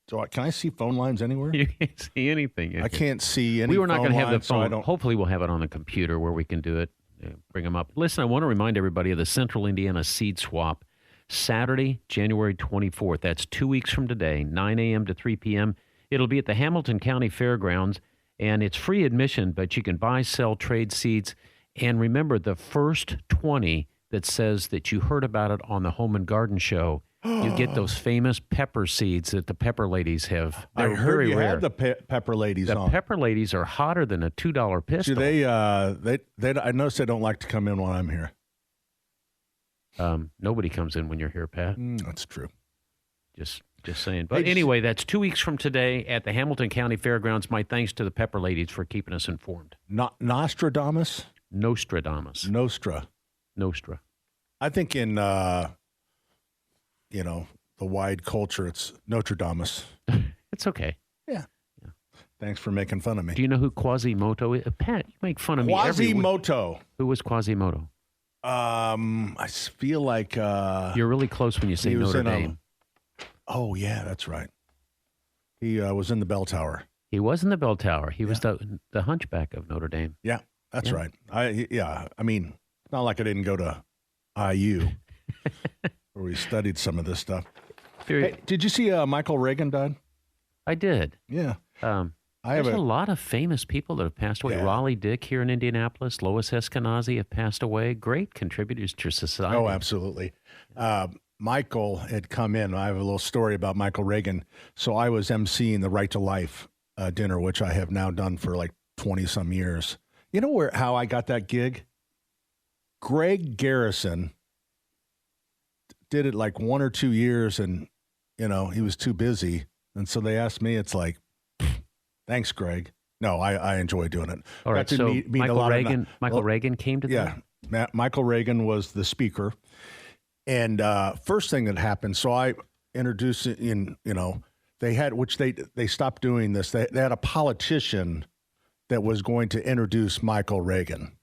can I see phone lines anywhere? You can't see anything. I can't see any. We were not going to have the phone. So Hopefully we'll have it on the computer where we can do it. Bring them up. Listen, I want to remind everybody of the Central Indiana Seed Swap, Saturday, January 24th. That's 2 weeks from today, 9 a.m. to 3 p.m. It'll be at the Hamilton County Fairgrounds, and it's free admission, but you can buy, sell, trade seeds. And remember, the first 20 that says that you heard about it on the Home and Garden Show, you get those famous pepper seeds that the pepper ladies have. They're I heard very you rare. had the pepper ladies The on. pepper ladies are hotter than a $2 pistol. Do they, I notice they don't like to come in when I'm here. Nobody comes in when you're here, Pat. That's true. Just saying. But anyway, that's 2 weeks from today at the Hamilton County Fairgrounds. My thanks to the pepper ladies for keeping us informed. Nostradamus? Nostradamus. Nostra. I think in, the wide culture, it's Notre Dame. It's okay. Yeah. Thanks for making fun of me. Do you know who Quasimodo is? Pat, you make fun of me every week. Quasimodo. Who was Quasimodo? I feel like You're really close when you say he was Notre in Dame. Oh yeah, that's right. He was in the bell tower. He was in the bell tower. He was the hunchback of Notre Dame. Yeah, that's right. I mean, it's not like I didn't go to IU where we studied some of this stuff. Hey, did you see Michael Reagan died? I did. Yeah. There's a lot of famous people that have passed away. Yeah. Raleigh Dick here in Indianapolis, Lois Eskenazi have passed away. Great contributors to society. Oh, absolutely. Michael had come in. I have a little story about Michael Reagan. So I was emceeing the Right to Life dinner, which I have now done for like 20-some years. You know how I got that gig? Greg Garrison did it like 1 or 2 years, and, he was too busy. And so they asked me, it's like, thanks, Greg. No, I enjoy doing it. All right, so Michael Reagan came to that? Yeah, Michael Reagan was the speaker. And first thing that happened, so I introduced it in, they had, which they stopped doing this. They had a politician that was going to introduce Michael Reagan.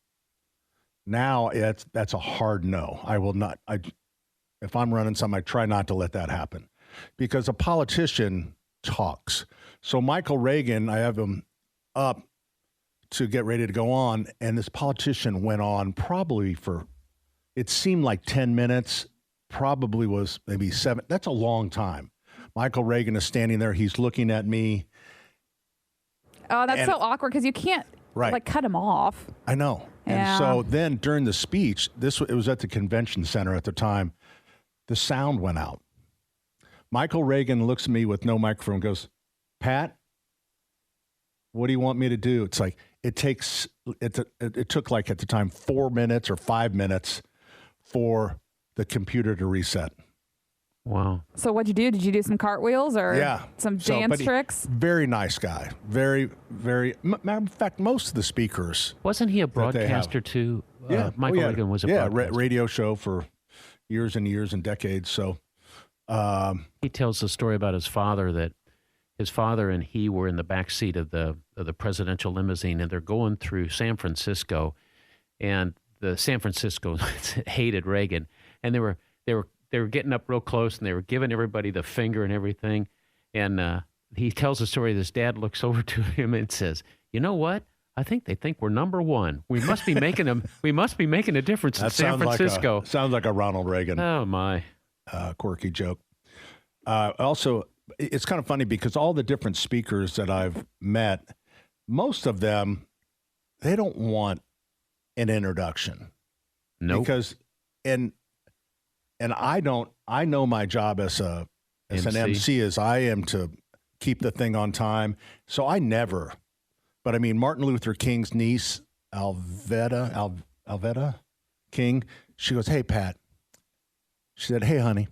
Now that's a hard no. I will not. If I'm running something, I try not to let that happen because a politician talks. So Michael Reagan, I have him up to get ready to go on, and this politician went on probably for, it seemed like 10 minutes, probably was maybe 7. That's a long time. Michael Reagan is standing there. He's looking at me. Oh, that's so awkward because you can't cut him off. I know. Yeah. And so then during the speech, it was at the convention center at the time, the sound went out. Michael Reagan looks at me with no microphone and goes, Pat, what do you want me to do? It's like, it took like at the time 4 minutes or 5 minutes for the computer to reset. Wow. So what'd you do? Did you do some cartwheels or some dance tricks? Very nice guy. Very, very. Matter of fact, most of the speakers. Wasn't he a broadcaster too? Yeah. Michael Reagan was a broadcaster. Radio show for years and years and decades. So he tells the story about his father, that his father and he were in the back seat of the presidential limousine, and they're going through San Francisco, and the San Francisco hated Reagan, and they were getting up real close, and they were giving everybody the finger and everything. And he tells the story. This dad looks over to him and says, "You know what? I think they think we're number one. We must be making a difference in San Francisco. Sounds like a Ronald Reagan Oh my. quirky joke. Also, it's kind of funny because all the different speakers that I've met, most of them, they don't want an introduction. Nope. Because and I don't. I know my job as an MC as I am to keep the thing on time. So I never. But I mean, Martin Luther King's niece, Alveda King, she goes, "Hey, Pat." She said, "Hey, honey,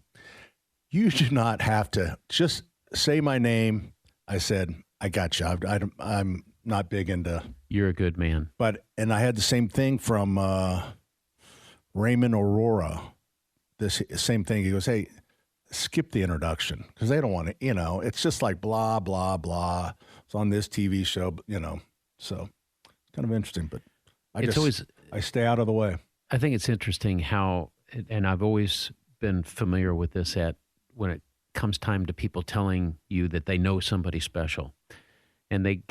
you do not have to just say my name." I said, "I got you. I'm not big into." You're a good man. And I had the same thing from Raymond Aurora. This same thing. He goes, "Hey, skip the introduction because they don't want to, it's just like blah, blah, blah. It's on this TV show, so it's kind of interesting, but I stay out of the way." I think it's interesting how, and I've always been familiar with this when it comes time to people telling you that they know somebody special and they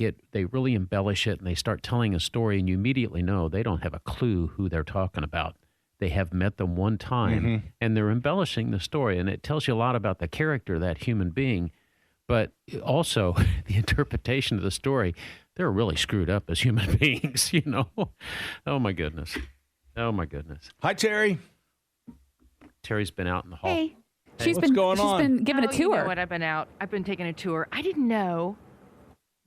really embellish it and they start telling a story and you immediately know they don't have a clue who they're talking about. They have met them one time and they're embellishing the story, and it tells you a lot about the character of that human being, but also the interpretation of the story. They're really screwed up as human beings, Oh my goodness. Hi, Terry. Terry's been out in the hall. Hey. She's What's going on? been given a tour. You know what? I've been taking a tour. I didn't know.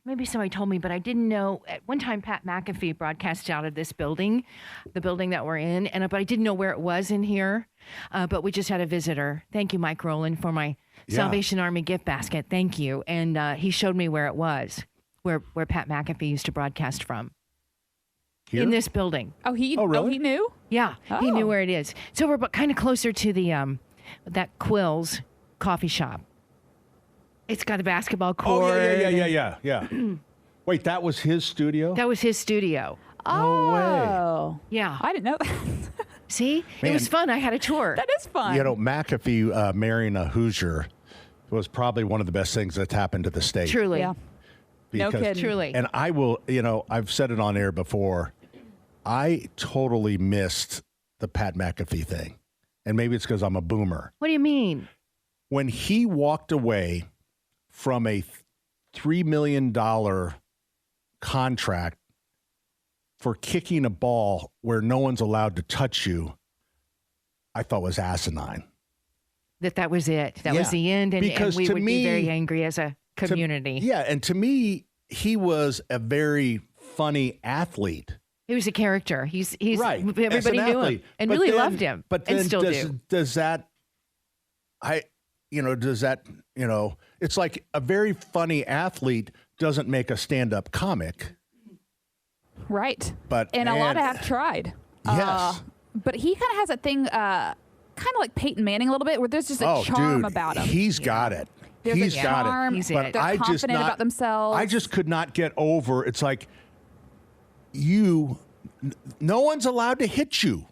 Maybe somebody told me, but I didn't know. At one time, Pat McAfee broadcast out of this building, the building that we're in, but I didn't know where it was in here. But we just had a visitor. Thank you, Mike Rowland, for my Salvation Army gift basket. Thank you. And he showed me where it was, where Pat McAfee used to broadcast from. Here? In this building. Oh, really? He knew? Yeah, he knew where it is. So we're kind of closer to the that Quill's coffee shop. It's got a basketball court. Oh, yeah. Wait, that was his studio? That was his studio. No way. Oh. Yeah. I didn't know that. See? Man. It was fun. I had a tour. That is fun. McAfee marrying a Hoosier was probably one of the best things that's happened to the state. Truly. Yeah. No kidding. Truly. And I will, I've said it on air before. I totally missed the Pat McAfee thing. And maybe it's because I'm a boomer. What do you mean? When he walked away from a $3 million contract for kicking a ball where no one's allowed to touch you, I thought was asinine. That was it. That was the end. And we would be very angry as a community. And to me, he was a very funny athlete. He was a character. He's right. Everybody knew him and really loved him. But then still do. Does that? It's like a very funny athlete doesn't make a stand-up comic. Right. But a lot have tried. Yes. But he kind of has a thing, kind of like Peyton Manning a little bit, where there's just a charm about him. He's got it. There's He's a got charm. it. They're confident about themselves. I just could not get over. It's like no one's allowed to hit you.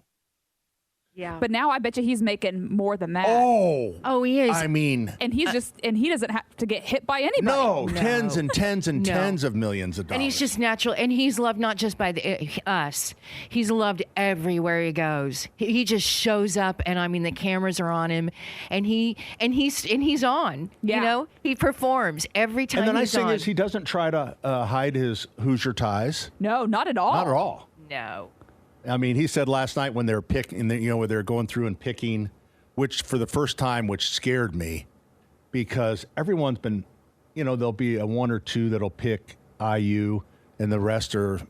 Yeah. But now I bet you he's making more than that. Oh, he is. I mean, and he doesn't have to get hit by anybody. No, tens and tens and tens of millions of dollars. And he's just natural, and he's loved not just by us. He's loved everywhere he goes. He just shows up, and I mean the cameras are on him, and he's on. Yeah. He performs every time. And the nice he's thing on. is he doesn't try to hide his Hoosier ties. No, not at all. Not at all. No. I mean, he said last night when they were picking, where they were going through and picking, which for the first time, which scared me, because everyone's been, there'll be a one or two that'll pick IU, and the rest are,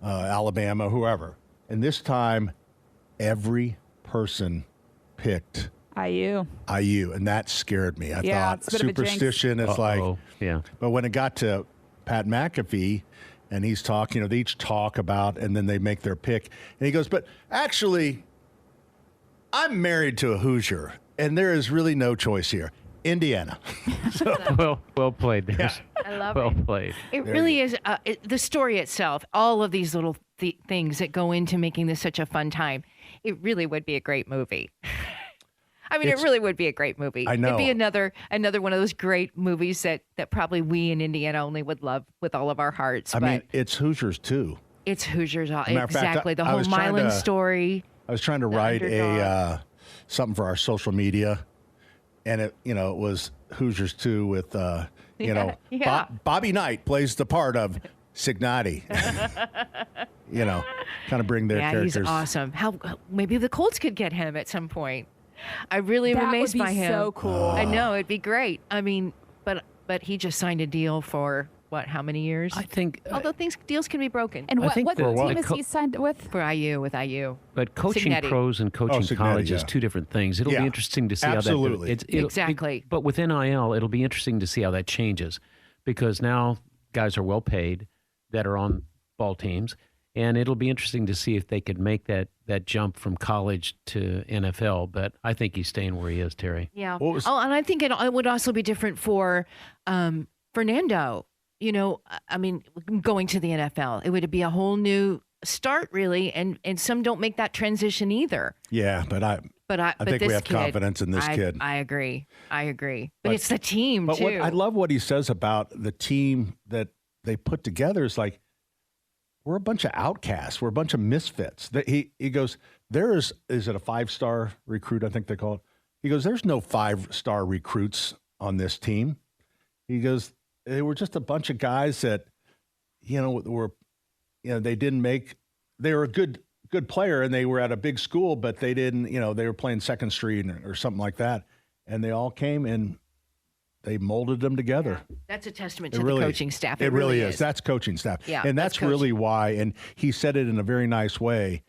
Alabama, whoever. And this time, every person picked IU, and that scared me. I thought it's a bit of a jinx. superstition. It's like, yeah. But when it got to Pat McAfee. And he's talking, they each talk about, and then they make their pick. And he goes, but actually, I'm married to a Hoosier, and there is really no choice here. Indiana. Well played. Yeah. I love well it. Well played. It really is. The story itself, all of these little things that go into making this such a fun time, it really would be a great movie. I mean, it really would be a great movie. I know. It'd be another one of those great movies that probably we in Indiana only would love with all of our hearts. I but mean, it's Hoosiers too. it's Hoosiers. Matter of fact, Exactly. The I whole was trying Milan to- story. I was trying to write underdog. something for our social media, and it was Hoosiers 2 with Yeah. Bobby Knight plays the part of Signati. Kind of bring their characters. He's awesome. How maybe the Colts could get him at some point. I really am That would amazed be by him. so cool. I know it'd be great. I mean, but he just signed a deal for what? How many years? I think, Although deals can be broken. And I think what the- team the is he signed with? For IU with IU. but coaching Signetti. pros and coaching Signetti, college is yeah. two different things. It'll Yeah, be interesting to see absolutely. how that it'll- Exactly. But with NIL, it'll be interesting to see how that changes because now guys are well paid that are on ball teams, and it'll be interesting to see if they could make that jump from college to NFL. But I think he's staying where he is, Terry. Yeah. What was- and I think it would also be different for Fernando. I mean, going to the NFL, it would be a whole new start, really, and some don't make that transition either. Yeah, but I think this we have kid, confidence in this kid. I agree. But it's the team But too. I love what he says about the team that they put together. Is like, we're a bunch of outcasts. We're a bunch of misfits. He goes, is it a 5-star recruit? I think they call it. He goes, there's no 5-star recruits on this team. He goes, they were just a bunch of guys that, they didn't make. They were a good player and they were at a big school, but they didn't. They were playing Second Street or something like that, and they all came and they molded them together. That's a testament to the coaching staff. It really is. That's coaching staff. Yeah, and that's that's really why. And he said it in a very nice way.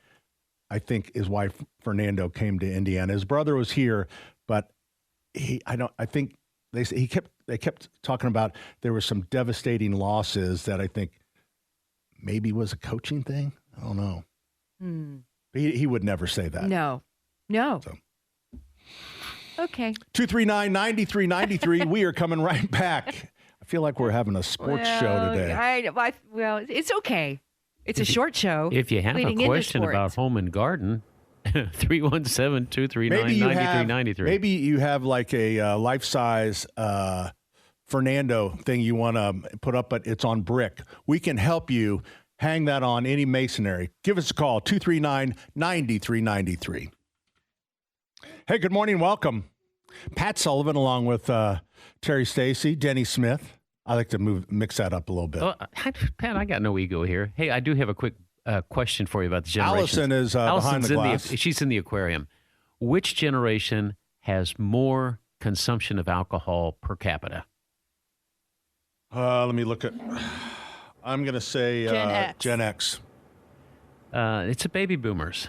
I think is why Fernando came to Indiana. His brother was here, but I think they kept talking about there were some devastating losses that I think maybe was a coaching thing. I don't know. But he would never say that. No. So. Okay. 239-9393. We are coming right back. I feel like we're having a sports show today. Well, it's okay. It's a short show. If you have a leading into question about sports. home and garden, 317-239-9393. Maybe you have like a life-size Fernando thing you want to put up, but it's on brick. We can help you hang that on any masonry. Give us a call, 239-9393. Hey, good morning. Welcome. Pat Sullivan along with Terry Stacy, Denny Smith. I like to mix that up a little bit. Pat, I got no ego here. Hey, I do have a quick question for you about the generations. Allison is behind the glass. She's in the aquarium. Which generation has more consumption of alcohol per capita? Let me look at. I'm going to say Gen X. It's the baby boomers.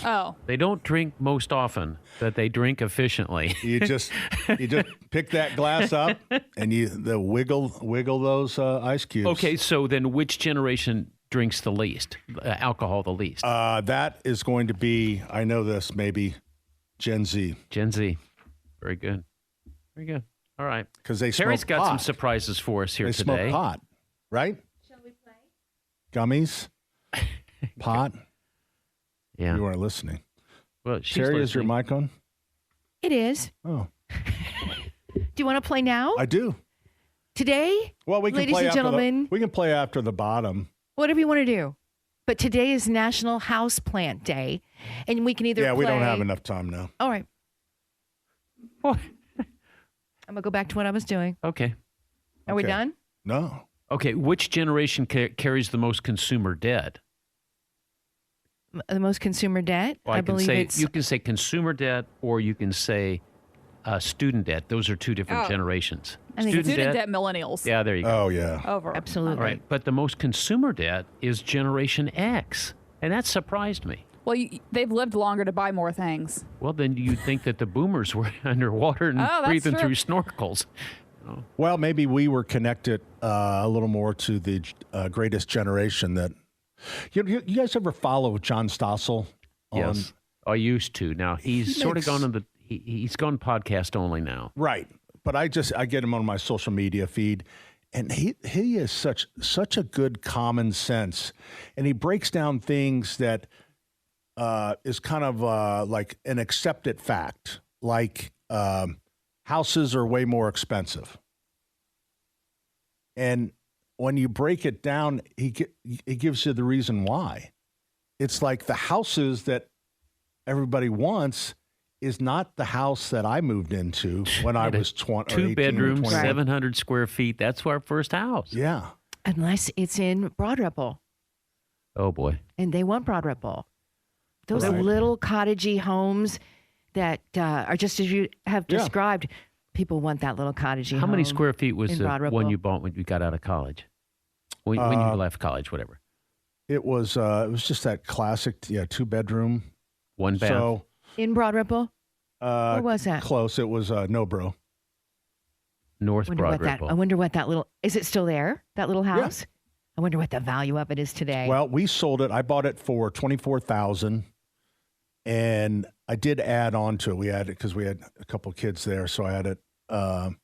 Oh. They don't drink most often, but they drink efficiently. You just pick that glass up and you wiggle those ice cubes. Okay, so then which generation drinks the least, alcohol the least? That is going to be, I know this, maybe Gen Z. Gen Z. Very good. Very good. All right. Because they Terry's smoke got pot. some surprises for us here They today. smoke pot, right? Shall we play? Gummies, pot. Yeah. You weren't listening. Well, she's Terry, is your listening. mic on? It is. Oh, Do you want to play now? I do. Today? Well, we can Ladies play and after gentlemen. we can play after the bottom. Whatever you want to do. But today is National Houseplant Day, and we can either Yeah, we don't play- have enough time now. All right. What? I'm going to go back to what I was doing. Okay. Are we Okay. done? No. Okay. Which generation carries the most consumer debt? The most consumer debt? Well, I can believe say it's you can say consumer debt, or you can say student debt. Those are two different generations. I think it's Student debt millennials. Yeah, there you go. Oh, yeah. Over. absolutely. All right, but the most consumer debt is Generation X, and that surprised me. Well, they've lived longer to buy more things. Well, then you'd think that the boomers were underwater and Oh, that's breathing true. through snorkels. Well, maybe we were connected a little more to the greatest generation that. You guys ever follow John Stossel? Yes, I used to. Now he's sort of makes- gone on he's gone podcast only now. Right. But I get him on my social media feed, and he is such a good common sense, and he breaks down things that is kind of like an accepted fact. like houses are way more expensive. And when you break it down, he gives you the reason why. It's like the houses that everybody wants is not the house that I moved into when I was 20. 2 bedrooms, 21. 700 square feet. That's our first house. Yeah. Unless it's in Broad Ripple. Oh, boy. And they want Broad Ripple. Those Right. little cottagey homes that are just as you have Yeah. described. People want that little cottagey home. How many square feet was in the Broad one Ripple. you bought when you got out of college? When you left college, whatever. It was just that classic, 2-bedroom. One bath. So In Broad Ripple? Where was that? close. It was Nobro. North Wonder Broad what that, Ripple. I wonder what that little, is it still there? That little house? I wonder what the value of it is today. Well, we sold it. I bought it for $24,000, and I did add on to it. We added because we had a couple kids there, so I added the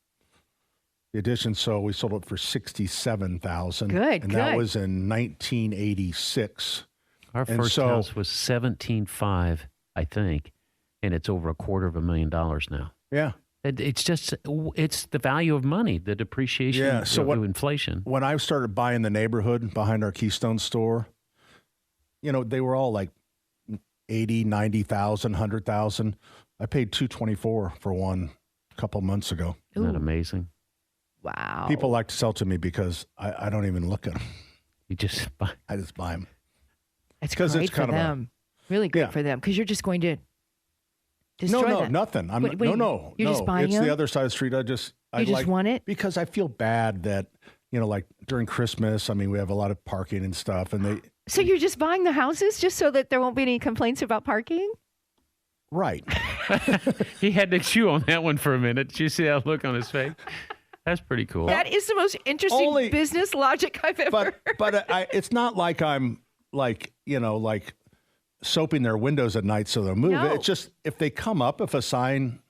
addition. So we sold it for $67,000. Good, and that good. was in 1986. Our and first so- house was $17,500, I think, and it's over $250,000 now. Yeah. It's the value of money, the depreciation, Yeah, so of inflation. When I started buying the neighborhood behind our Keystone store, they were all like 80, 90,000, 100,000. I paid $224 for one a couple months ago. Isn't that Ooh. amazing? Wow. People like to sell to me because I don't even look at them. You just buy. I just buy them. It's 'cause great it's for kind of a- them. Really great Yeah. for them because you're just going to destroy No, that. nothing. I'm What- what do you- no. you're just buying It's them? the other side of the street. I just want it? because I feel bad that like during Christmas. I mean, we have a lot of parking and stuff, and they So you're just buying the houses just so that there won't be any complaints about parking? right. He had to chew on that one for a minute. Did you see that look on his face? That's pretty cool. That is the most interesting Only- business logic I've ever But heard. it's not like I'm like soaping their windows at night so they'll move. No. It's just if they come up, if a sign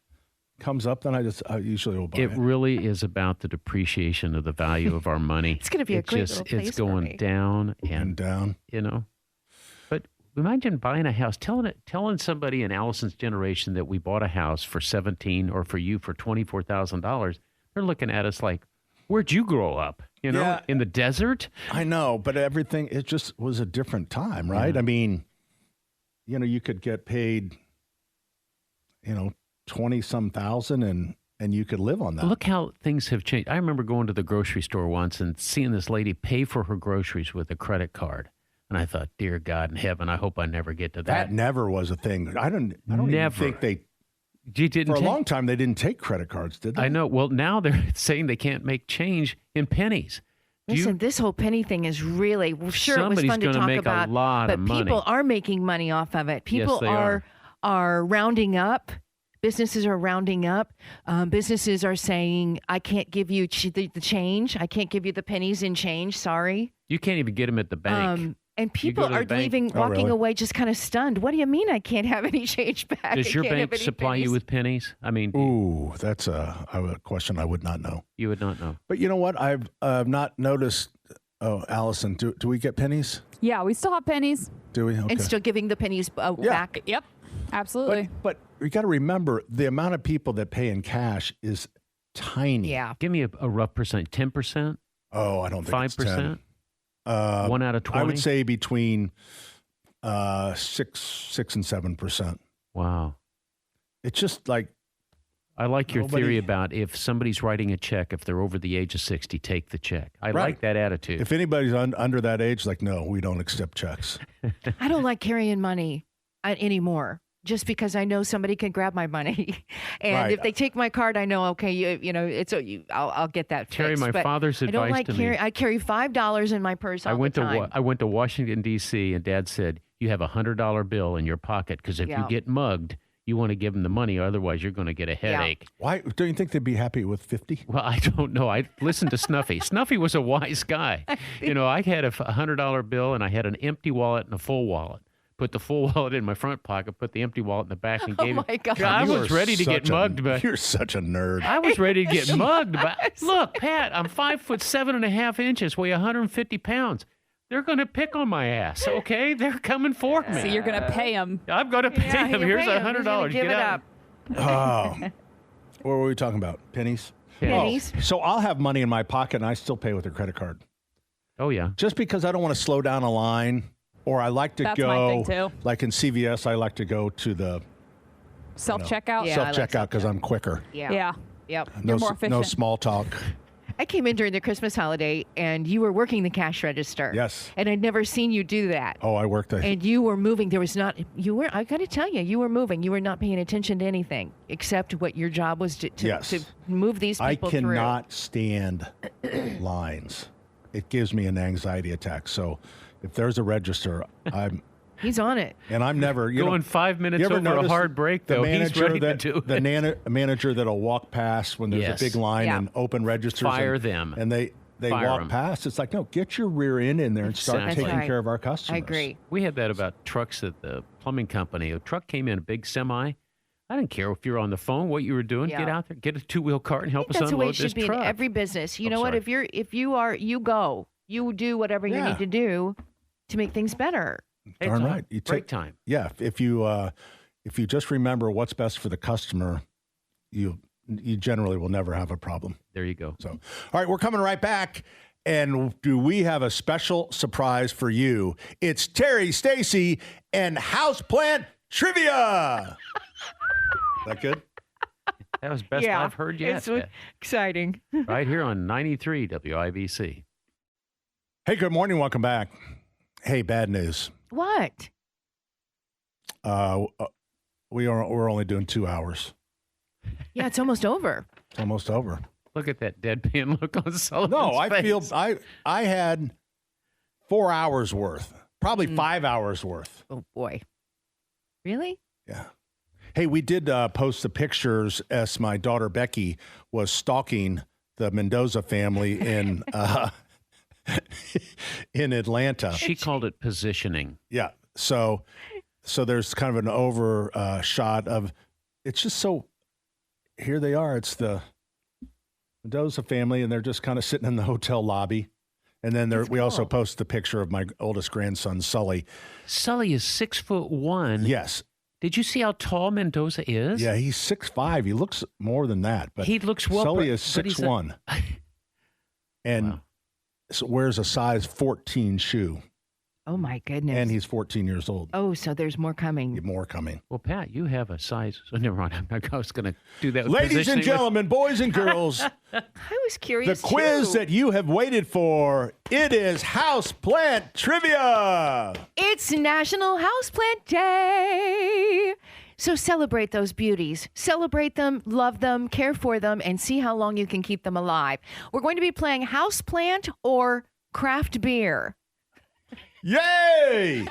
comes up, then I usually will buy It it. really is about the depreciation of the value of our money. It's gonna be a It great just, little place It's for going me. down And and down. But imagine buying a house, telling somebody in Allison's generation that we bought a house for $17,000 or for you for $24,000. They're looking at us like, "Where'd you grow up? Yeah. In the desert?" I know, but everything, it just was a different time, right? Yeah. I mean, you could get paid, 20-some thousand and you could live on that. Look how things have changed. I remember going to the grocery store once and seeing this lady pay for her groceries with a credit card. And I thought, dear God in heaven, I hope I never get to that that. never was a thing. I don't even Never. think You didn't for a take- long time, they didn't take credit cards, did they? I know. Well, now they're saying they can't make change in pennies. Do you- Listen, this whole penny thing is really sure it was Somebody's fun to gonna talk make a about, lot but of money. people are making money off of it. People they are rounding up. Businesses are rounding up. Businesses are saying, "I can't give you the change. I can't give you the pennies in change. Sorry." You can't even get them at the bank. And You people go to the are bank- walking really? away just kind of stunned. What do you mean I can't have any change back? Does I your can't have bank any supply you pennies?" with pennies? I mean, Ooh, that's a question I would not know. you would not know. But you know what? I've not noticed. Oh, Allison, do we get pennies? Yeah, we still have pennies. Do we? Okay. And still giving the pennies back. Yep, absolutely. But you got to remember the amount of people that pay in cash is tiny. Yeah. Give me a rough percent. 10%? Oh, I don't think it's 5%? 10. 1 out of 20? I would say between 6 and 7%. Wow. It's just like I like your Nobody- theory about if somebody's writing a check, if they're over the age of 60, take the check. I Right. like that attitude. if anybody's under that age, like no, we don't accept checks. I don't like carrying money anymore. Just because I know somebody can grab my money, and Right. if they take my card, I know I'll get that fixed. Terry, my But father's I don't advice like to me. carry. I carry $5 in my purse all I went the time. I went to Washington D.C. and Dad said you have $100 bill in your pocket because if Yeah. you get mugged, you want to give them the money, otherwise you're going to get a headache. Why don't you think they'd be happy with 50? Well, I don't know. I listened to Snuffy. Snuffy was a wise guy. I had a $100 bill and I had an empty wallet and a full wallet. Put the full wallet in my front pocket, put the empty wallet in the back, and gave Oh my it. God. I You was are ready to get such mugged, but you're such a nerd. I was ready to get mugged. But look, Pat, I'm 5'7.5" weigh 150 pounds. They're going to pick on my ass. Okay, they're coming for me. So you're gonna pay them. I'm going to pay Yeah, them. you Here's pay 'em. He's gonna $100. Give Get it out. up. What were we talking about? Pennies? Pennies. So I'll have money in my pocket and I still pay with a credit card. Oh, yeah. Just because I don't want to slow down a line, or I like to That's go, my thing, too. like in CVS, I like to go to the Self-checkout? Yeah, I like self-checkout because I'm quicker. Yeah. Yep. No, more no efficient. small talk. I came in during the Christmas holiday, and you were working the cash register. Yes. And I'd never seen you do that. Oh, I worked. And you were moving. There was not. You were. I got to tell you, you were moving. You were not paying attention to anything except what your job was to Yes. move these I people through. cannot stand lines. It gives me an anxiety attack. So if there's a register, He's on it. and I'm never Going 5 minutes you ever over a notice hard break, the though. He's manager ready that, to do the it. manager that'll walk past when there's Yes. a big line Yeah. and open registers. Fire and, them. And they Fire walk 'em. past. It's like, no, get your rear end in there and start Exactly. taking Right. care of our customers. I agree. We had that about trucks at the plumbing company. A truck came in, a big semi. I didn't care if you were on the phone, what you were doing. Yeah. Get out there, get a two-wheel cart, and help us That's the way unload it should this be truck. in every business. You Oh, know what? sorry. If you go, you do whatever you Yeah. need to do to make things better. Hey, Darn Tom, right. You break take time. Yeah, if you just remember what's best for the customer, you generally will never have a problem. There you go. So, all right, we're coming right back. And do we have a special surprise for you? It's Terry Stacy and Houseplant Trivia. That good? That was best I've heard yet. It's exciting. Right here on 93 WIBC. Hey, good morning. Welcome back. Hey, bad news. What? We're only doing 2 hours. Yeah, it's almost over. It's almost over. Look at that deadpan look on Sullivan's No, I face. feel I had 4 hours worth, probably 5 hours worth. Oh boy. Really? Yeah. Hey, we did post the pictures as my daughter Becky was stalking the Mendoza family in in Atlanta. She called it positioning. Yeah. So there's kind of an over shot of it's just so here they are. It's the Mendoza family, and they're just kind of sitting in the hotel lobby. And then we also post the picture of my oldest grandson, Sully. Sully is 6'1". Yes. Did you see how tall Mendoza is? Yeah, he's 6'5". He looks more than that. But He looks well. Sully but- is but he's a- 6'1". And Wow. so wears a size 14 shoe. Oh my goodness. And he's 14 years old. Oh, so there's more coming. More coming. Well, Pat, you have a size. So never mind. I was going to do that. With Ladies and positioning, but- gentlemen, boys and girls, I was the curious. quiz too. that you have waited for, it is Houseplant Trivia. It's National Houseplant Day. So celebrate those beauties. Celebrate them, love them, care for them, and see how long you can keep them alive. We're going to be playing houseplant or craft beer. Yay!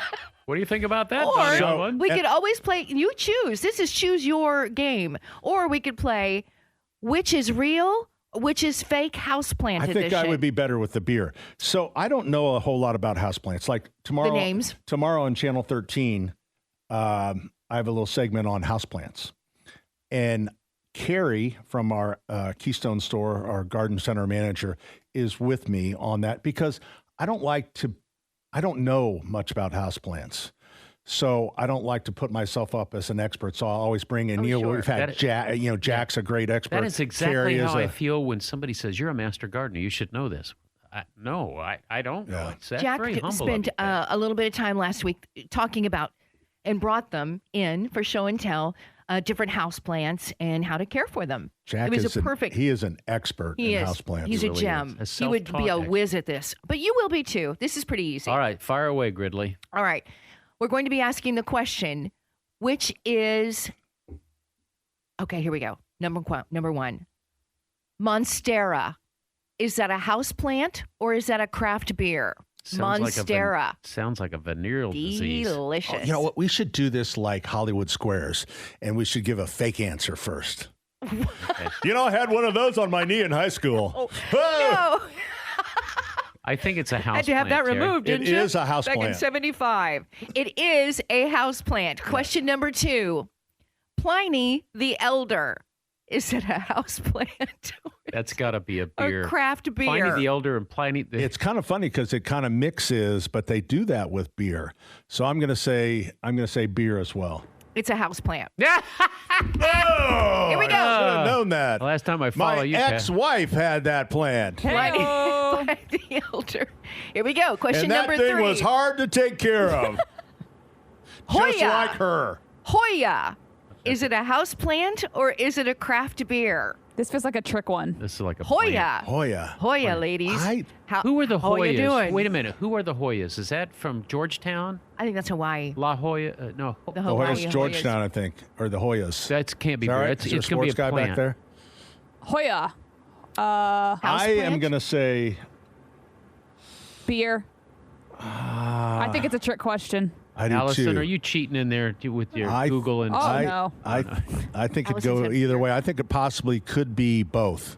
What do you think about that, Or Donnie So- Allen? we could always play, you choose. This is choose your game. Or we could play which is real, which is fake houseplant I think edition. I would be better with the beer. So I don't know a whole lot about houseplants. Like tomorrow, The names. Tomorrow on Channel 13, I have a little segment on houseplants. And Carrie from our Keystone store, our garden center manager, is with me on that because I don't know much about houseplants. So I don't like to put myself up as an expert. So I'll always bring in Neil. sure. We've had That- Jack. Jack's a great expert. That is exactly Carrie is how I a- feel when somebody says, you're a master gardener. You should know this. I don't know. Yeah. That's Jack very humble spent of you, Pat. a little bit of time last week talking about and brought them in for show and tell different houseplants and how to care for them. Jack it was is a perfect. He is an expert He in is. houseplants. He's He a really gem. is. He would be a Self-taught whiz at this, but you will be too. This is pretty easy. All right, fire away, Gridley. All right. We're going to be asking the question, which is, okay, here we go. Number one, Monstera. Is that a house plant or is that a craft beer? Monstera. Sounds like a venereal disease. Delicious. Oh, you know what? We should do this like Hollywood Squares, and we should give a fake answer first. I had one of those on my knee in high school. No. I think it's a house Had to have that plant, Terry. removed, It didn't you? is a house Back in plant. 75. It is a house plant. Question number 2. Pliny the Elder. Is it a house plant That's got to be a or beer. craft beer? Pliny the Elder and Pliny the... It's kind of funny because it kind of mixes, but they do that with beer. So I'm going to say beer as well. It's a house plant. Yeah. Oh, Here we go. I should have known that. Last time I My followed you, Pat. ex-wife had that planned. Hey-o. The elder. Here we go. Question And that number thing 3. was hard to take care of. Just Hoya. like her. Hoya. Is it a house plant or is it a craft beer? This feels like a trick one. This is like a plant. Hoya. Hoya. Hoya, ladies. Who are the how Hoyas? you doing? Wait a minute. Who are the Hoyas? Is that from Georgetown? I think that's Hawaii. La Jolla? No. The The Hawaii Hoyas, Georgetown, I think, or the Hoyas. That can't be Is that beer. right? It's, Is there a it's going to be sports a guy plant. back there? Hoya. House I am plant? going to say Beer. I think it's a trick question. I do Allison, too. are you cheating in there with your I- Google and Oh, I, no. I think it'd Allison's go had either beer. way. I think it possibly could be both.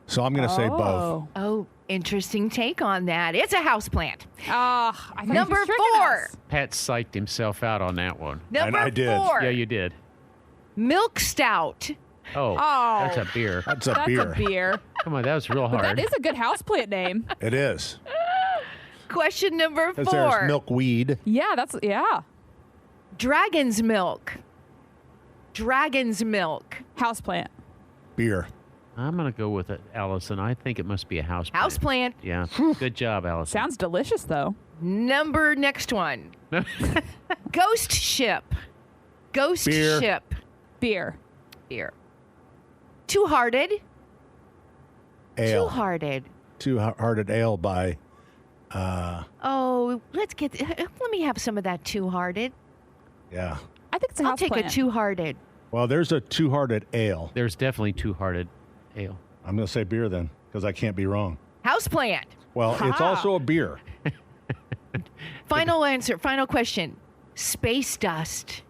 So I'm going to say both. Oh. Oh, interesting take on that. It's a house plant. I think Number he's tricking 4. us. Pat psyched himself out on that one. I did. 4. Yeah, you did. Milk stout. Oh, Oh. that's a beer. That's a That's beer. a beer. Come on, that was real But hard. that is a good houseplant name. It is. Question number Because 4. there's milkweed. Yeah. Dragon's milk. Dragon's milk. Houseplant. Beer. I'm going to go with it, Allison. I think it must be a house House plant. Yeah. Good job, Allison. Sounds delicious, though. Next one. Ghost ship. Ghost Beer. ship. Beer. Beer. Two-hearted. Ale. Two-hearted. Two-hearted ale by... Oh, let me have some of that two-hearted. Yeah. I think it's a I'll houseplant. take a two-hearted. Well, there's a two-hearted ale. There's definitely two-hearted ale. I'm going to say beer then, because I can't be wrong. House plant. Well, it's also a beer. Final answer. Final question. Space dust.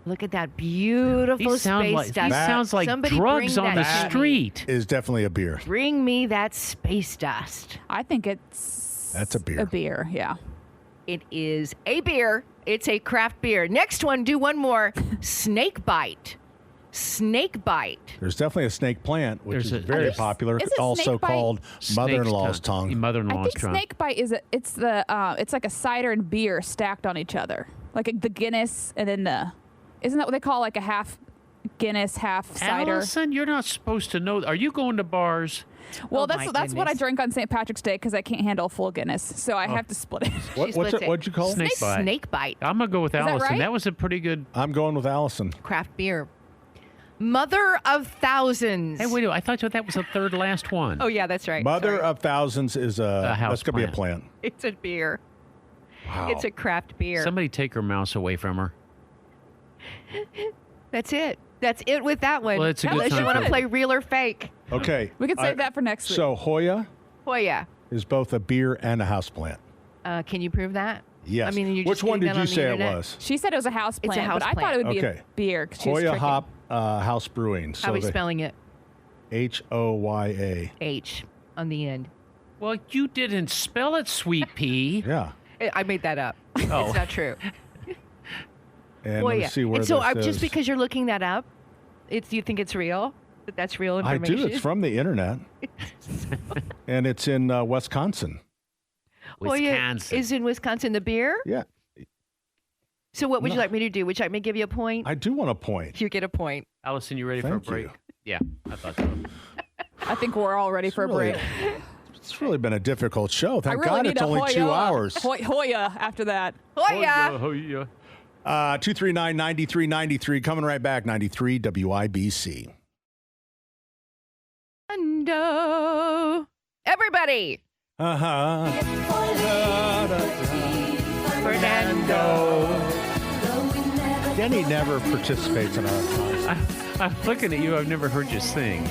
Look at that beautiful space dust. He sounds like Somebody drugs bring on that the to me. street. Is definitely a beer. Bring me that space dust. I think it's... That's a beer. A beer, yeah. It is a beer. It's a craft beer. Next one, do one more. Snake bite. Snake bite. There's definitely a snake plant, which There's is a- very Is it popular, also snake bite? called mother-in-law's tongue. I Mother-in-law's think tongue. snake bite it's like a cider and beer stacked on each other. Like the Guinness and then isn't that what they call like a half Guinness, half cider? Allison, you're not supposed to know. Are you going to bars? Well, Oh, my that's what I goodness. drink on St. Patrick's Day because I can't handle a full Guinness, so I have to split it. What's splits it? it. What'd you call it? Snake bite. Snake bite. I'm going to go with that Allison. right? That was a pretty good. I'm going with Allison. Craft beer. Mother of thousands. Hey, wait, I thought that was the third last one. Oh, yeah, that's right. Mother Sorry. of thousands is A house that's going to be a plant. plant. It's a beer. Wow. It's a craft beer. Somebody take her mouse away from her. That's it. That's it with that one. Well, it's a good Unless time you want to for- play real or fake. Okay. We can save that for next week. So Hoya Hoya. is both a beer and a house plant. Can you prove that? Yes. I mean, you're Which just one getting did that you on the say it internet? was? She said it was a house It's a plant, but I house thought it would be Okay. a beer. 'Cause she was Hoya tricking. Hop House Brewing. How are we spelling it? Hoya. H on the end. Well, you didn't spell it, sweet pea. Yeah. I made that up. Oh. It's not true. And let me see where And so this just is. because you're looking that up, you think it's real? That's real I information? do. It's from the internet. And it's in Wisconsin. Hoya Wisconsin. is in Wisconsin. The beer? Yeah. So what would you No. like me to do? Would you like me to give you a point? I do want a point. You get a point. Allison, you ready for a Thank break? you. Yeah, I thought so. I think we're all ready for a Really- break. It's really been a difficult show. I Thank really God need it's a only Hoya, 2 hours. Hoya after that. Hoya! Oh, yeah. 239-9393. Coming right back. 93 WIBC. Fernando. Everybody. Uh-huh. Fernando. Denny never participates in our conversation. I'm looking at you. I've never heard you sing.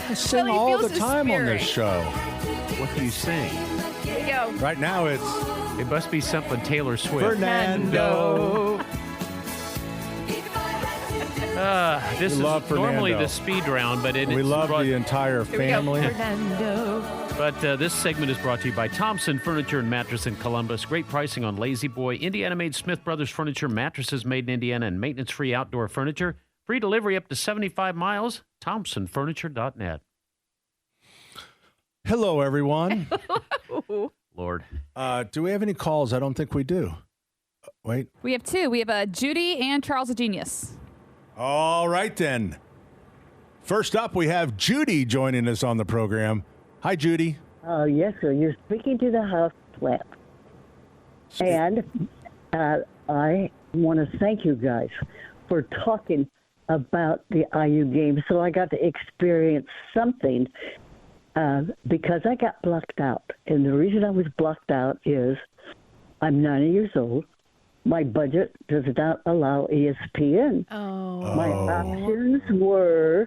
I sing he all feels the the time on this spirit. show. What do you sing? Here we go. Right now it's It must be something Taylor Swift. Fernando. This We is love normally Fernando. the speed round, but We love the entire Here we go. family. Fernando. But this segment is brought to you by Thompson Furniture and Mattress in Columbus. Great pricing on Lazy Boy, Indiana-made Smith Brothers furniture, mattresses made in Indiana, and maintenance-free outdoor furniture. Free delivery up to 75 miles. ThompsonFurniture.net. Hello, everyone. Lord. Do we have any calls? I don't think we do. Wait. We have two. We have Judy and Charles the Genius. All right, then. First up, we have Judy joining us on the program. Hi, Judy. Oh, yes, sir. You're speaking to the house plant. And I want to thank you guys for talking about the IU game. So I got to experience something because I got blocked out. And the reason I was blocked out is I'm 90 years old. My budget does not allow ESPN. Oh. My options were,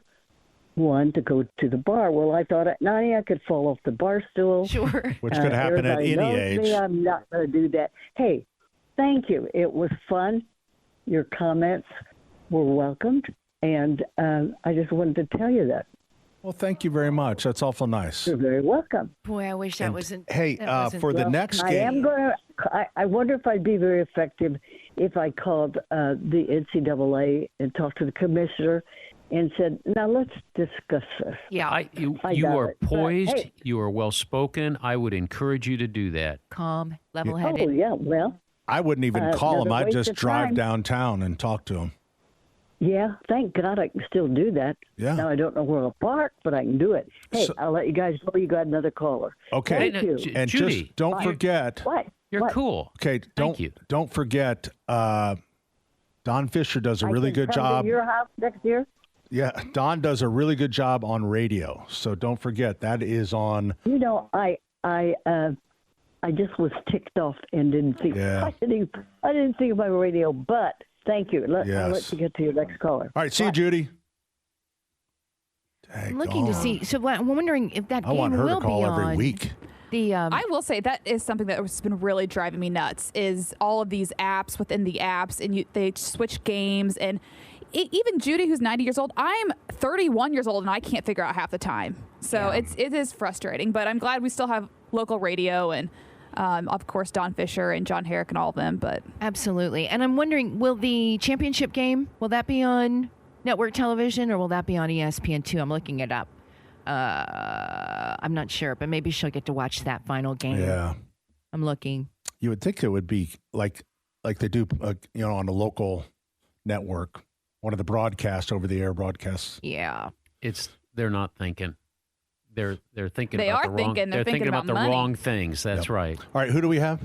one, to go to the bar. Well, I thought at 90 I could fall off the bar stool. Sure. Which could happen at Everybody any knows age. me. I'm not going to do that. Hey, thank you. It was fun. Your comments were welcomed. And I just wanted to tell you that. Well, thank you very much. That's awful nice. You're very welcome. Boy, I wish that wasn't. Hey, that wasn't- for the Well, next I am game. going to. I wonder if I'd be very effective if I called the NCAA and talked to the commissioner and said, "Now let's discuss this." Yeah. You I got are it. But, poised. hey. You are well spoken. I would encourage you to do that. Calm, Oh level-headed. yeah, well, I wouldn't even call him. another I'd waste just of drive time. downtown and talk to him. yeah. Thank God I can still do that. Yeah. Now I don't know where to park, but I can do it. Hey, So- I'll let you guys know you got another caller. Okay. Thank you. And Judy, just don't forget. What? You're What? cool. Okay, Thank you. don't forget. Don Fisher does a I really can good come job. to your house next year. Yeah, Don does a really good job on radio. So don't forget that is on. You know, I just was ticked off and didn't think. Yeah. I didn't think about radio, but thank you. I'll Yes. let you get to your next caller. All right, see you, Judy. I'm looking to see. So I'm wondering if that I game want her will to call be every on. week. The I will say that is something that has been really driving me nuts is all of these apps within the apps, and they switch games. And even Judy, who's 90 years old, I'm 31 years old, and I can't figure out half the time. So it is frustrating. But I'm glad we still have local radio and, of course, Don Fisher and John Herrick and all of them. But absolutely. And I'm wondering, will the championship game, will that be on network television or will that be on ESPN2? I'm looking it up. I'm not sure, but maybe she'll get to watch that final game. Yeah, I'm looking. you would think it would be like they do, on a local network, one of the broadcasts, over the air broadcasts. Yeah. They're not thinking. They're thinking. They about are the wrong, thinking. They're thinking thinking about the about money. wrong things. That's right. All right, who do we have?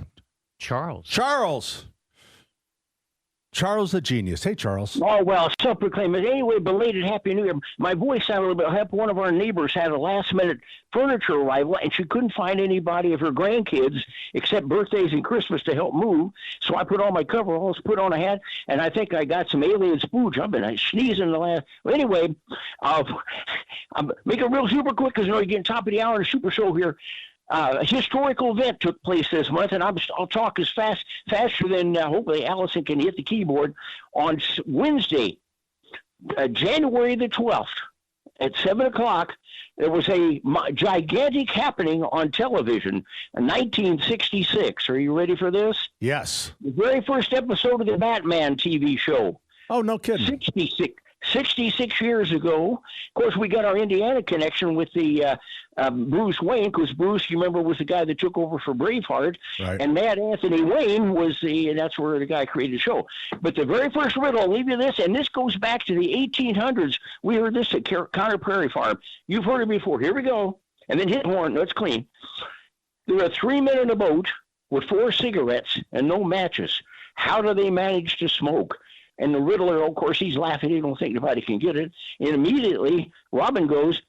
Charles. Charles the Genius. Hey, Charles. Oh, well, self-proclaimed. Anyway, belated Happy New Year. My voice sounded a little bit help. One of our neighbors had a last-minute furniture arrival, and she couldn't find anybody of her grandkids except birthdays and Christmas to help move. So I put on my coveralls, put on a hat, and I think I got some alien spooge. I've been sneezing the last... Well, anyway, I'm making it real super quick because you're getting top of the hour in the Super Show here. A historical event took place this month, and I'll talk as faster than hopefully Allison can hit the keyboard. On Wednesday, January the 12th, at 7 o'clock, there was a gigantic happening on television in 1966. Are you ready for this? Yes. The very first episode of the Batman TV show. Oh, no kidding. 66 years ago. Of course, we got our Indiana connection with the Bruce Wayne, because Bruce, you remember, was the guy that took over for Braveheart. Right. And Mad Anthony Wayne was and that's where the guy created the show. But the very first riddle, I'll leave you this, and this goes back to the 1800s. We heard this at Conner Prairie Farm. You've heard it before. Here we go. And then hit the horn. No, it's clean. There are 3 men in a boat with 4 cigarettes and no matches. How do they manage to smoke? And the riddler, of course, he's laughing. He don't think nobody can get it. And immediately, Robin goes,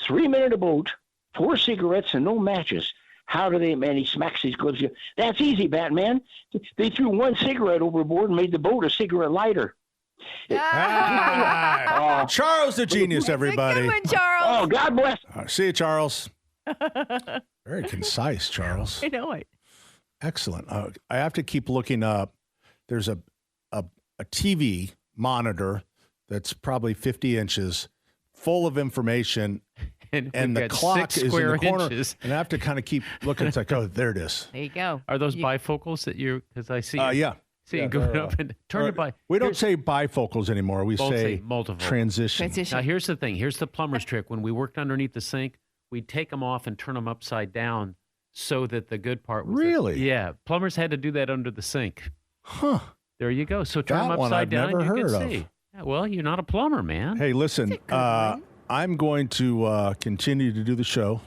3 men in a boat, 4 cigarettes, and no matches. How do they, man? He smacks his gloves. That's easy, Batman. They threw 1 cigarette overboard and made the boat a cigarette lighter. Charles the Genius, everybody. Good one, Charles. Oh, God bless. See you, Charles. Very concise, Charles. I know it. Excellent. I have to keep looking up. There's a TV monitor that's probably 50 inches, full of information, And, and we've the got clock 6 is in square the corner. inches. And I have to kind of keep looking. It's like, oh, there it is. There you go. Are those bifocals that you? Because I see. Yeah. See you going up and turn it by. We don't say bifocals anymore. We Both say say multiple. transition. Now here's the thing. Here's the plumber's trick. When we worked underneath the sink, we'd take them off and turn them upside down so that the good part was. Really? Yeah. Plumbers had to do that under the sink. Huh. There you go. So turn That them one upside I've down. never You can heard of. see. Yeah, well, you're not a plumber, man. Hey, listen, I'm going to continue to do the show.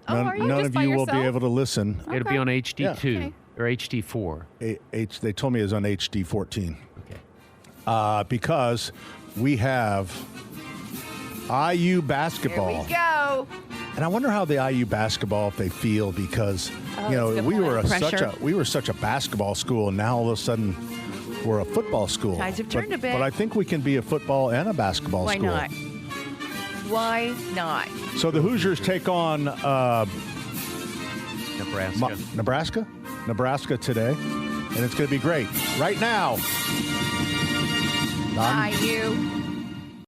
are you? None Just of by you will be yourself? able to listen. It'll be on HD2 Okay. or HD4. They told me it was on HD 14 Okay. because we have IU Here basketball. we go. And I wonder how the IU basketball, if they feel, because that's a good we point. were such a basketball school, and now all of a sudden we're a football school. Tides have turned a bit. But I think we can be a football and a basketball Why school. not? Why not? So the Hoosiers take on Nebraska. Nebraska today, and it's going to be great. Right now, IU.